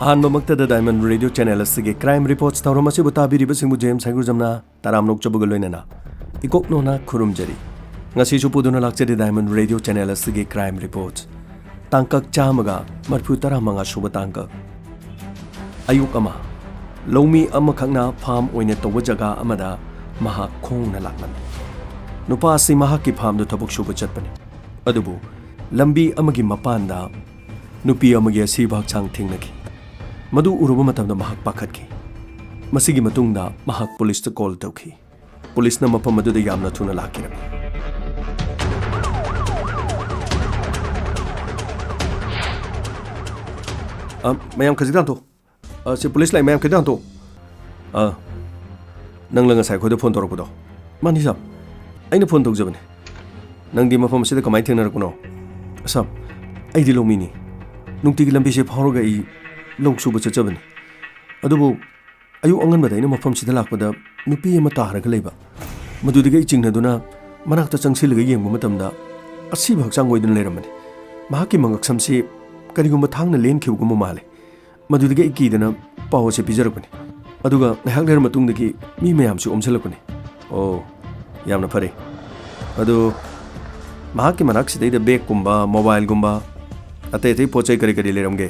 ꯑꯍꯥꯟꯕꯃꯛꯇꯗ diamond radio channel ꯑꯁꯤꯒꯤ crime reports ꯊꯧꯔꯝ ꯑꯁꯤꯕꯨ ꯇꯥꯕꯤꯔꯤꯕꯁꯤꯡꯕꯨ ꯖꯦꯝꯁ ꯍꯩꯒꯨꯔꯖꯝꯅ ꯇꯔꯥꯝꯅ ꯑꯣꯛꯆꯕꯒ ꯂꯣꯏꯅꯅ ꯏꯀꯣꯛꯅꯣꯅ ꯈꯨꯔꯨꯝꯖꯔꯤ ꯉꯁꯤꯁꯨ ꯄꯨꯗꯨꯅ ꯂꯥꯛꯆꯔꯤ ꯗꯥꯏꯃꯟ ꯔꯦꯗꯤꯑꯣ ꯆꯦꯅꯦꯜ ꯑꯁꯤꯒꯤ ꯀ꯭ꯔꯥꯏꯝ ꯔꯤꯄꯣꯔꯠꯁ ꯇꯥꯡꯀꯛ ꯆꯥꯝꯃꯒ ꯃꯔꯐꯨ ꯇꯔꯥꯃꯉꯥ ꯁꯨꯕ ꯇꯥꯡꯀꯛ ꯑꯌꯨꯛ ꯑꯃ ꯂꯧꯃꯤ ꯑꯃꯈꯛꯅ ꯐꯥꯝ ꯑꯣꯏꯅ ꯇꯧꯕ ꯖꯒꯥ ꯑꯃꯗ ꯃꯍꯥꯛ ꯈꯣꯡꯅ ꯂꯥꯛꯂꯝꯃꯤ ꯅꯨꯄꯥ ꯑꯁꯤ ꯃꯍꯥꯛꯀꯤ ꯐꯥꯝꯗ ꯊꯕꯛ ꯁꯨꯕ ꯆꯠꯄꯅꯤ ꯑꯗꯨꯕꯨ ꯂꯝꯕꯤ ꯑꯃꯒꯤ ꯃꯄꯥꯟꯗ ꯅꯨꯄꯤ ꯑꯃꯒꯤ ꯑꯁꯤꯕ ꯍꯛꯆꯥꯡ ꯊꯦꯡꯅꯈꯤ ꯃꯗꯨ ꯎꯔꯨꯕ ꯃꯇꯝꯗ ꯃꯍꯥꯛ ꯄꯥꯈꯠꯈꯤ ꯃꯁꯤꯒꯤ ꯃꯇꯨꯡꯗ ꯃꯍꯥꯛ ꯄꯨꯂꯤꯁꯇ ꯀꯣꯜ ꯇꯧꯈꯤ ꯄꯨꯂꯤꯁꯅ ꯃꯐꯝ ꯑꯗꯨꯗ ꯌꯥꯝꯅ ꯊꯨꯅ ꯂꯥꯛꯈꯤꯔꯝꯃꯤ ꯃꯌꯥꯝ ꯈꯖꯤꯛꯇ ꯍꯟꯊꯣ ꯁꯤ ꯄꯨꯂꯤꯁ ꯂꯥꯛꯏ ꯃꯌꯥꯝ ꯈꯖꯤꯛꯇ ꯍꯟꯊꯣ ꯅꯪꯂ ꯉꯁꯥꯏ ꯑꯩꯈꯣꯏꯗ ꯐꯣꯟ ꯇꯧꯔꯛꯄꯗꯣ ꯃꯥꯅꯤ ꯁꯥꯕ ꯑꯩꯅ ꯐꯣꯟ ꯇꯧꯖꯕꯅꯤ ꯅꯪꯗꯤ ꯃꯐꯝ ꯑꯁꯤꯗ ꯀꯃꯥꯏꯅ ꯊꯦꯡꯅꯔꯛꯄꯅꯣ ꯁꯥꯕ ꯑꯩꯗꯤ ꯂꯧꯃꯤꯅꯤ ꯅꯨꯡꯇꯤꯒꯤ ꯂꯝꯕꯤꯁꯦ ꯐꯥꯎꯔꯒ ꯑꯩ ꯂꯧ ꯁꯨꯕ ꯆꯠꯆꯕꯅꯤ ꯑꯗꯨꯕꯨ ꯑꯌꯨꯛ ꯑꯉꯟꯕꯗ ꯑꯩꯅ ꯃꯐꯝꯁꯤꯗ ꯂꯥꯛꯄꯗ ꯅꯨꯄꯤ ꯑꯃ ꯇꯥꯔꯒ ꯂꯩꯕ ꯃꯗꯨꯗꯒꯤ ꯑꯩ ꯆꯤꯡꯅꯗꯨꯅ ꯃꯅꯥꯛꯇ ꯆꯪꯁꯤꯜꯂꯒ ꯌꯦꯡꯕ ꯃꯇꯝꯗ ꯑꯁꯤꯕ ꯍꯛꯆꯥꯡ ꯑꯣꯏꯗꯨꯅ ꯂꯩꯔꯝꯕꯅꯤ ꯃꯍꯥꯛꯀꯤ ꯃꯉꯛꯁꯝꯁꯤ ꯀꯔꯤꯒꯨꯝꯕ ꯊꯥꯡꯅ ꯂꯦꯟꯈꯤꯕꯒꯨꯝꯕ ꯃꯥꯜꯂꯦ ꯃꯗꯨꯗꯒꯤ ꯑꯩ ꯀꯤꯗꯅ ꯄꯥꯎ ꯑꯁꯤ ꯄꯤꯖꯔꯛꯄꯅꯤ ꯑꯗꯨꯒ ꯉꯥꯏꯍꯥꯛ ꯂꯩꯔ ꯃꯇꯨꯡꯗꯒꯤ ꯃꯤ ꯃꯌꯥꯝꯁꯨ ꯑꯣꯝꯁꯤꯜꯂꯛꯄꯅꯤ ꯑꯣ ꯌꯥꯝꯅ ꯐꯔꯦ ꯑꯗꯨ ꯃꯍꯥꯛꯀꯤ ꯃꯅꯥꯛꯁꯤꯗꯩꯗ ꯕꯦꯒꯀꯨꯝꯕ ꯃꯣꯕꯥꯏꯜꯒꯨꯝꯕ ꯑꯇꯩ ꯑꯇꯩ ꯄꯣꯠ ꯆꯩ ꯀꯔꯤ ꯀꯔꯤ ꯂꯩꯔꯝꯒꯦ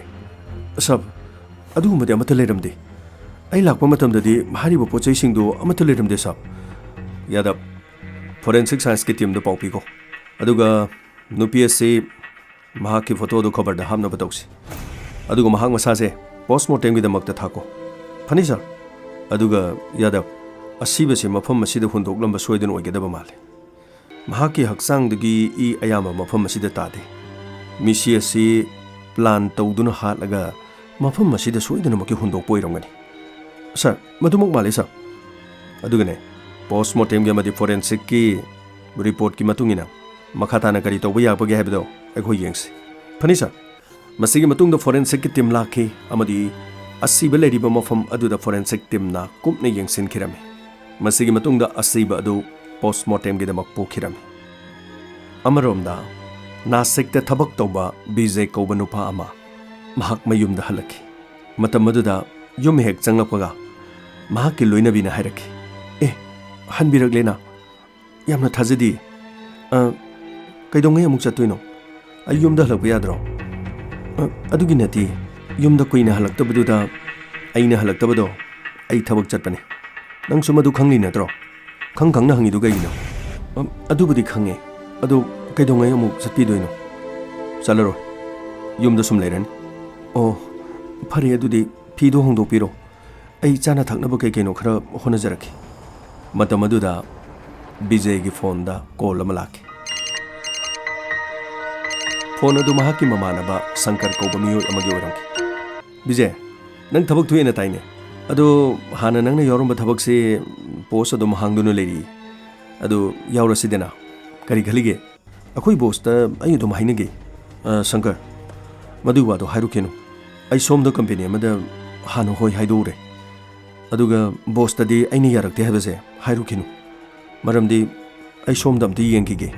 ꯁꯕ ꯑꯗꯨꯒꯨꯝꯕꯗꯤ ꯑꯃꯠꯇ ꯂꯩꯔꯝꯗꯦ ꯑꯩ ꯂꯥꯛꯄ ꯃꯇꯝꯗꯗꯤ ꯍꯥꯏꯔꯤꯕ ꯄꯣꯠ ꯆꯩꯁꯤꯡꯗꯨ ꯑꯃꯠꯇ ꯂꯩꯔꯝꯗꯦ ꯁꯕ ꯌꯥꯗꯕ ꯐꯣꯔꯦꯟꯁꯤꯛ ꯁꯥꯏꯟꯁꯀꯤ ꯇꯤꯝꯗ ꯄꯥꯎ ꯄꯤꯈꯣ ꯑꯗꯨꯒ ꯅꯨꯄꯤ ꯑꯁꯤ ꯃꯍꯥꯛꯀꯤ ꯐꯣꯇꯣꯗꯨ ꯈꯕꯔꯗ ꯍꯥꯞꯅꯕ ꯇꯧꯁꯤ ꯑꯗꯨꯒ ꯃꯍꯥꯛ ꯃꯁꯥꯁꯦ ꯄꯣꯁꯠꯃꯣꯔꯇꯦꯝꯒꯤꯗꯃꯛꯇ ꯊꯥꯀꯣ ꯐꯅꯤ ꯁꯥꯔ ꯑꯗꯨꯒ ꯌꯥꯗꯕ ꯑꯁꯤꯕꯁꯤ ꯃꯐꯝ ꯑꯁꯤꯗ ꯍꯨꯟꯗꯣꯛꯂꯝꯕ ꯁꯣꯏꯗꯅ ꯑꯣꯏꯒꯗꯕ ꯃꯥꯜꯂꯦ ꯃꯍꯥꯛꯀꯤ ꯍꯛꯆꯥꯡꯗꯒꯤ ꯏ ꯑꯌꯥꯝꯕ ꯃꯐꯝ ꯑꯁꯤꯗ ꯇꯥꯗꯦ ꯃꯤꯁꯤ ꯑꯁꯤ ꯄ꯭ꯂꯥꯟ ꯇꯧꯗꯨꯅ ꯍꯥꯠꯂꯒ ꯃꯐꯝ ꯑꯁꯤꯗ ꯁꯣꯏꯗꯅꯃꯛꯀꯤ ꯍꯨꯟꯗꯣꯛꯄ ꯑꯣꯏꯔꯝꯒꯅꯤ ꯁꯥꯔ ꯃꯗꯨꯃꯛ ꯃꯥꯜꯂꯦ ꯁꯥꯔ ꯑꯗꯨꯒꯅꯦ ꯄꯣꯁꯠꯃꯣꯔꯇꯦꯝꯒꯤ ꯑꯃꯗꯤ ꯐꯣꯔꯦꯟꯁꯤꯛꯀꯤ ꯔꯤꯄꯣꯔꯠꯀꯤ ꯃꯇꯨꯡꯏꯟꯅ ꯃꯈꯥ ꯇꯥꯅ ꯀꯔꯤ ꯇꯧꯕ ꯌꯥꯕꯒꯦ ꯍꯥꯏꯕꯗꯣ ꯑꯩꯈꯣꯏ ꯌꯦꯡꯁꯤ ꯐꯅꯤ ꯁꯥꯔ ꯃꯁꯤꯒꯤ ꯃꯇꯨꯡꯗ ꯐꯣꯔꯦꯟꯁꯤꯛꯀꯤ ꯇꯤꯝ ꯂꯥꯛꯈꯤ ꯑꯃꯗꯤ ꯑꯁꯤꯕ ꯂꯩꯔꯤꯕ ꯃꯐꯝ ꯑꯗꯨꯗ ꯐꯣꯔꯦꯟꯁꯤꯛ ꯇꯤꯝꯅ ꯀꯨꯞꯅ ꯌꯦꯡꯁꯤꯟꯈꯤꯔꯝꯃꯤ ꯃꯁꯤꯒꯤ ꯃꯇꯨꯡꯗ ꯑꯁꯤꯕ ꯑꯗꯨ ꯄꯣꯁꯠꯃꯣꯔꯇꯦꯝꯒꯤꯗꯃꯛ ꯄꯨꯈꯤꯔꯝꯃꯤ ꯑꯃꯔꯣꯝꯗ ꯅꯥꯁꯤꯛꯇ ꯊꯕꯛ ꯇꯧꯕ ꯕꯤꯖꯦ ꯀꯧꯕ ꯅꯨꯄꯥ ꯑꯃ ꯃꯍꯥꯛ ꯃꯌꯨꯝꯗ ꯍꯜꯂꯛꯈꯤ ꯃꯇꯝ ꯑꯗꯨꯗ ꯌꯨꯝ ꯍꯦꯛ ꯆꯪꯂꯛꯄꯒ ꯃꯍꯥꯛꯀꯤ ꯂꯣꯏꯅꯕꯤꯅ ꯍꯥꯏꯔꯛꯈꯤ ꯑꯦ ꯍꯟꯕꯤꯔꯛꯂꯦꯅ ꯌꯥꯝꯅ ꯊꯥꯖꯗꯦ ꯀꯩꯗꯧꯉꯩ ꯑꯃꯨꯛ ꯆꯠꯇꯣꯏꯅꯣ ꯑꯩ ꯌꯨꯝꯗ ꯍꯜꯂꯛꯄ ꯌꯥꯗ꯭ꯔꯣ ꯑꯗꯨꯒꯤ ꯅꯠꯇꯦ ꯌꯨꯝꯗ ꯀꯨꯏꯅ ꯍꯜꯂꯛꯇꯕꯗꯨꯗ ꯑꯩꯅ ꯍꯜꯂꯛꯇꯕꯗꯣ ꯑꯩ ꯊꯕꯛ ꯆꯠꯄꯅꯤ ꯅꯪꯁꯨ ꯃꯗꯨ ꯈꯪꯂꯤ ꯅꯠꯇ꯭ꯔꯣ ꯈꯪꯅ ꯍꯪꯉꯤꯗꯨ ꯀꯩꯒꯤꯅꯣ ꯑꯗꯨꯕꯨꯗꯤ ꯈꯪꯉꯦ ꯑꯗꯨ ꯀꯩꯗꯧꯉꯩ ꯑꯃꯨꯛ ꯆꯠꯄꯤꯗꯣꯏꯅꯣ ꯆꯠꯂꯔꯣꯏ ꯌꯨꯝꯗ ꯁꯨꯝ ꯂꯩꯔꯅꯤ ꯑꯣ ꯐꯔꯦ ꯑꯗꯨꯗꯤ ꯐꯤꯗꯣ ꯍꯣꯡꯗꯣꯛꯄꯤꯔꯣ ꯑꯩ ꯆꯥꯅ ꯊꯛꯅꯕ ꯀꯩꯀꯩꯅꯣ ꯈꯔ ꯍꯣꯠꯅꯖꯔꯛꯀꯦ ꯃꯇꯝ ꯑꯗꯨꯗ ꯕꯤꯖꯦꯒꯤ ꯐꯣꯟꯗ ꯀꯣꯜ ꯑꯃ ꯂꯥꯛꯈꯤ ꯐꯣꯟ ꯑꯗꯨ ꯃꯍꯥꯛꯀꯤ ꯃꯃꯥꯟꯅꯕ ꯁꯪꯀꯔ ꯀꯧꯕ ꯃꯤꯑꯣꯏ ꯑꯃꯒꯤ ꯑꯣꯏꯔꯝꯈꯤ ꯕꯤꯖꯦ ꯅꯪ ꯊꯕꯛ ꯊꯣꯛꯑꯦꯅ ꯇꯥꯏꯅꯦ ꯑꯗꯣ ꯍꯥꯟꯅ ꯅꯪꯅ ꯌꯥꯎꯔꯝꯕ ꯊꯕꯛꯁꯦ ꯄꯣꯁ ꯑꯗꯨꯝ ꯍꯥꯡꯗꯨꯅ ꯂꯩꯔꯤ ꯑꯗꯨ ꯌꯥꯎꯔꯁꯤꯗꯅ ꯀꯔꯤ ꯈꯜꯂꯤꯒꯦ ꯑꯩꯈꯣꯏ ꯕꯣꯁꯇ ꯑꯩ ꯑꯗꯨꯝ ꯍꯥꯏꯅꯒꯦ ꯁꯪꯀꯔ ꯃꯗꯨꯒꯤ ꯋꯥꯗꯣ ꯍꯥꯏꯔꯨꯈꯤꯅꯨ ꯑꯩ ꯁꯣꯝꯗ ꯀꯝꯄꯦꯅꯤ ꯑꯃꯗ ꯍꯥꯟꯅ ꯍꯣꯏ ꯍꯥꯏꯗꯣꯛꯎꯔꯦ ꯑꯗꯨꯒ ꯕꯣꯁꯇꯗꯤ ꯑꯩꯅ ꯌꯥꯔꯛꯇꯦ ꯍꯥꯏꯕꯁꯦ ꯍꯥꯏꯔꯨꯈꯤꯅꯨ ꯃꯔꯝꯗꯤ ꯑꯩ ꯁꯣꯝꯗ ꯑꯝꯇ ꯌꯦꯡꯈꯤꯒꯦ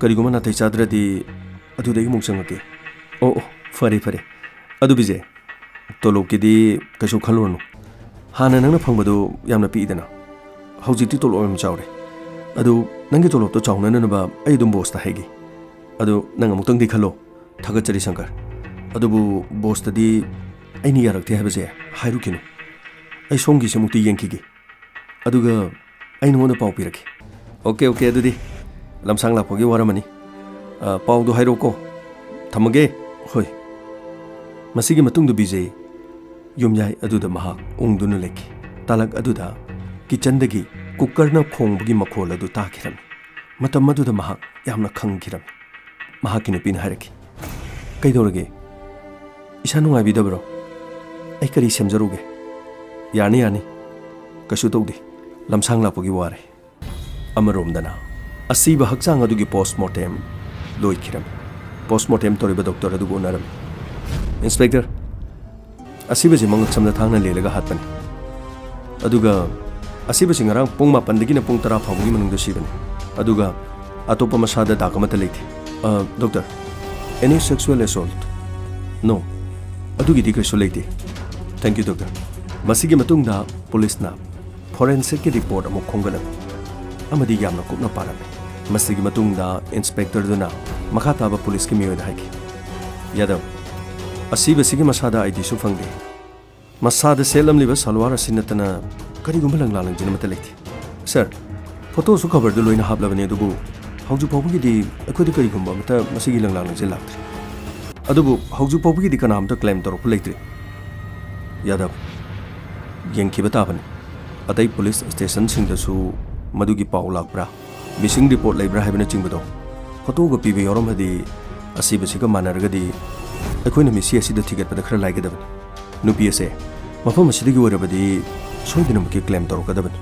ꯀꯔꯤꯒꯨꯝꯕ ꯅꯥꯇꯩ ꯆꯥꯗ꯭ꯔꯗꯤ ꯑꯗꯨꯗꯒꯤ ꯑꯃꯨꯛ ꯆꯪꯉꯛꯀꯦ ꯑꯣ ꯐꯔꯦ ꯐꯔꯦ ꯑꯗꯨ ꯕꯤꯖꯦ ꯇꯣꯂꯣꯞꯀꯤꯗꯤ ꯀꯩꯁꯨ ꯈꯜꯂꯨꯔꯅꯨ ꯍꯥꯟꯅ ꯅꯪꯅ ꯐꯪꯕꯗꯨ ꯌꯥꯝꯅ ꯄꯤꯛꯏꯗꯅ ꯍꯧꯖꯤꯛꯇꯤ ꯇꯣꯂꯣꯞ ꯌꯥꯝ ꯆꯥꯎꯔꯦ ꯑꯗꯨ ꯅꯪꯒꯤ ꯇꯣꯂꯣꯞꯇꯣ ꯆꯥꯎꯅꯅꯕ ꯑꯩ ꯑꯗꯨꯝ ꯕꯣꯁꯇ ꯍꯥꯏꯒꯦ ꯑꯗꯨ ꯅꯪ ꯑꯃꯨꯛꯇꯪꯗꯤ ꯈꯜꯂꯣ ꯊꯥꯒꯠꯆꯔꯤ ꯁꯪꯀꯔ ꯑꯗꯨꯕꯨ ꯕꯣꯁꯇꯗꯤ ꯑꯩꯅ ꯌꯥꯔꯛꯇꯦ ꯍꯥꯏꯕꯁꯦ ꯍꯥꯏꯔꯨꯈꯤꯅꯨ ꯑꯩ ꯁꯣꯝꯒꯤꯁꯦ ꯑꯃꯨꯛꯇꯤ ꯌꯦꯡꯈꯤꯒꯦ ꯑꯗꯨꯒ ꯑꯩ ꯅꯉꯣꯟꯗ ꯄꯥꯎ ꯄꯤꯔꯛꯀꯦ ꯑꯣꯀꯦ ꯑꯗꯨꯗꯤ ꯂꯝꯁꯥꯡ ꯂꯥꯛꯄꯒꯤ ꯋꯥꯔꯝꯃꯅꯤ ꯄꯥꯎꯗꯣ ꯍꯥꯏꯔꯛꯑꯣꯀꯣ ꯊꯝꯃꯒꯦ ꯍꯣꯏ ꯃꯁꯤꯒꯤ ꯃꯇꯨꯡꯗ ꯕꯤꯖꯦ ꯌꯨꯝꯌꯥꯏ ꯑꯗꯨꯗ ꯃꯍꯥꯛ ꯎꯪꯗꯨꯅ ꯂꯩꯈꯤ ꯇꯥꯂꯛ ꯑꯗꯨꯗ ꯀꯤꯆꯟꯗꯒꯤ ꯀꯨꯀꯔꯅ ꯈꯣꯡꯕꯒꯤ ꯃꯈꯣꯜ ꯑꯗꯨ ꯇꯥꯈꯤꯔꯝꯃꯤ ꯃꯇꯝ ꯑꯗꯨꯗ ꯃꯍꯥꯛ ꯌꯥꯝꯅ ꯈꯪꯈꯤꯔꯝꯃꯤ ꯃꯍꯥꯛꯀꯤ ꯅꯨꯄꯤꯅ ꯍꯥꯏꯔꯛꯈꯤ ꯀꯩꯗꯧꯔꯒꯦ ꯏꯁꯥ ꯅꯨꯡꯉꯥꯏꯕꯤꯗꯕ꯭ꯔꯣ ꯑꯩ ꯀꯔꯤ ꯁꯦꯝꯖꯔꯨꯒꯦ ꯌꯥꯅꯤ ꯀꯩꯁꯨ ꯇꯧꯗꯦ ꯂꯝꯁꯥꯡ ꯂꯥꯛꯄꯒꯤ ꯋꯥꯔꯦ ꯑꯃꯔꯣꯝꯗꯅ ꯑꯁꯤꯕ ꯍꯛꯆꯥꯡ ꯑꯗꯨꯒꯤ ꯄꯣꯁꯠꯃꯣꯔꯇꯦꯝ ꯂꯣꯏꯈꯤꯔꯝꯃꯤ ꯄꯣꯁꯠꯃꯣꯔꯇꯦꯝ ꯇꯧꯔꯤꯕ ꯗꯣꯛꯇꯔ ꯑꯗꯨꯕꯨ ꯎꯅꯔꯝꯃꯤ ꯏꯟꯁꯄꯦꯛꯇꯔ ꯑꯁꯤꯕꯁꯤ ꯃꯉꯛꯁꯝꯗ ꯊꯥꯡꯅ ꯂꯦꯜꯂꯒ ꯍꯥꯠꯄꯅꯤ ꯑꯗꯨꯒ ꯑꯁꯤꯕꯁꯤ ꯉꯔꯥꯡ ꯄꯨꯡ 9ꯗꯒꯤꯅ ꯄꯨꯡ 10 ꯐꯥꯎꯕꯒꯤ ꯃꯅꯨꯡꯗ ꯁꯤꯕꯅꯤ ꯑꯗꯨꯒ ꯑꯇꯣꯞꯄ ꯃꯁꯥꯗ ꯗꯥꯛ ꯑꯃꯠꯇ ꯂꯩꯇꯦ ꯗꯣꯛꯇꯔ ꯑꯦꯅꯤ ꯁꯦꯛꯁꯨꯑꯦꯜ ꯑꯦꯁꯣꯜꯠ ꯅꯣ ꯑꯗꯨꯒꯤꯗꯤ ꯀꯩꯁꯨ ꯂꯩꯇꯦ Thank you, Doctor. Masigi matungda police na forensic report amuk khongalam. Amadi yamna kupna parame. Masigi matungda inspector duna makhataba police ki miyoy haiki. Yadav. Asiba sigi masada ID su fangde. Masada selam liba salwar asinatana kari gumbalang lalang jina matalekti. Sir, photo su cover du loina hablabane dubu. Hauju pobugi di akodi kari gumba mata masigi lang lalang jina laktri. Adubu hauju pobugi di kanam ta claim torok lektri. Yadav. Yang bataban atai police station singdasu madugi pau lakbra missing report laibra haibna chingbado photo ga pibe yorom hadi asibasiga manargadi akoina misi asida ticket pada khara laigadab nupi ase mafam asidagi warabadi soidina maki claim torokadaban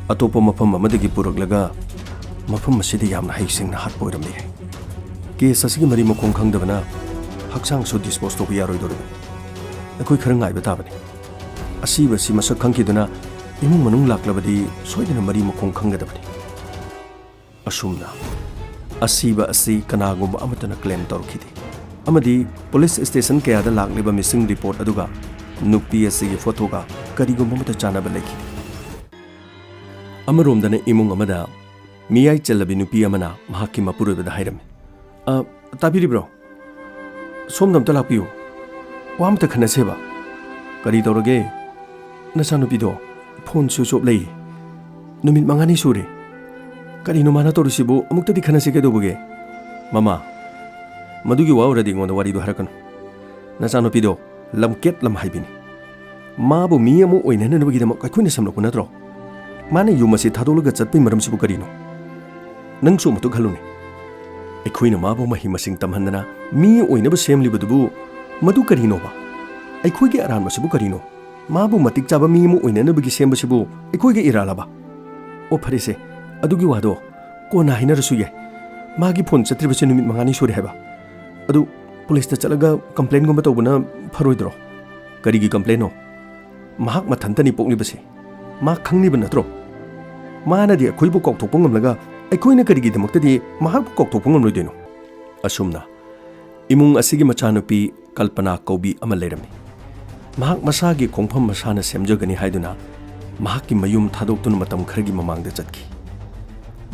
atopa mafam amadagi puraklaga mafam asidi yamna haisingna hat poiramni case asigi mari makong khangdabana haksang so dispose to yaroi dorbe akoi khara ngai batabani Asiba si masak khangkiduna imung manung laklabadi soidina mari makong khanggadabani asumna asiba asi kanagumba amatana claim torkhidi amadi police station kayada lakliba missing report aduga nupi asi gi photo ga karigumba mata chanaba lekhidi amaromdana imung amada miyai chelabi nupi amana mahaki mapurubada hairame tabiri bro somdam talakpiu wamta khanaseba kari torage Nasanupido, phone switch off lay. Numit mangani suri. Karino mana torusibo amukta di khana sike dobuge. Mama. Madugi wa already ngon wari do harakan. Nasanupido, lamket lam haibini. Mabu mi amu oina na nabagi dama kakuni samlo kunatro. Mane yumasi thadolaga chatpi maram sibu karino. Nang su mutu khaluni. Ekhuina mabu mahimasing tamhandana mi oina ba semli badubu madu karino ba. Ekhuigi aran masibu karino. Mabu matik chaba mi mu oina nabagi sembasibu ekhoige iralaba o pharise adugi wado ko na hina rasu ye magi phone chatribase numit mangani suri heba adu police ta chalaga complaint gumba tobuna pharoidro kari gi complaint no mahak mathantani pokni base ma khangni ban natro mana di khoibu kok thok pongam laga ekhoina kari gi damakta di mahak kok thok pongam loideno asumna imung asigi machanupi kalpana kobi ama lerami mahak masagi kongpham masana semjagani haiduna mahakki mayum thadoktuna matam khargi mamangda chatki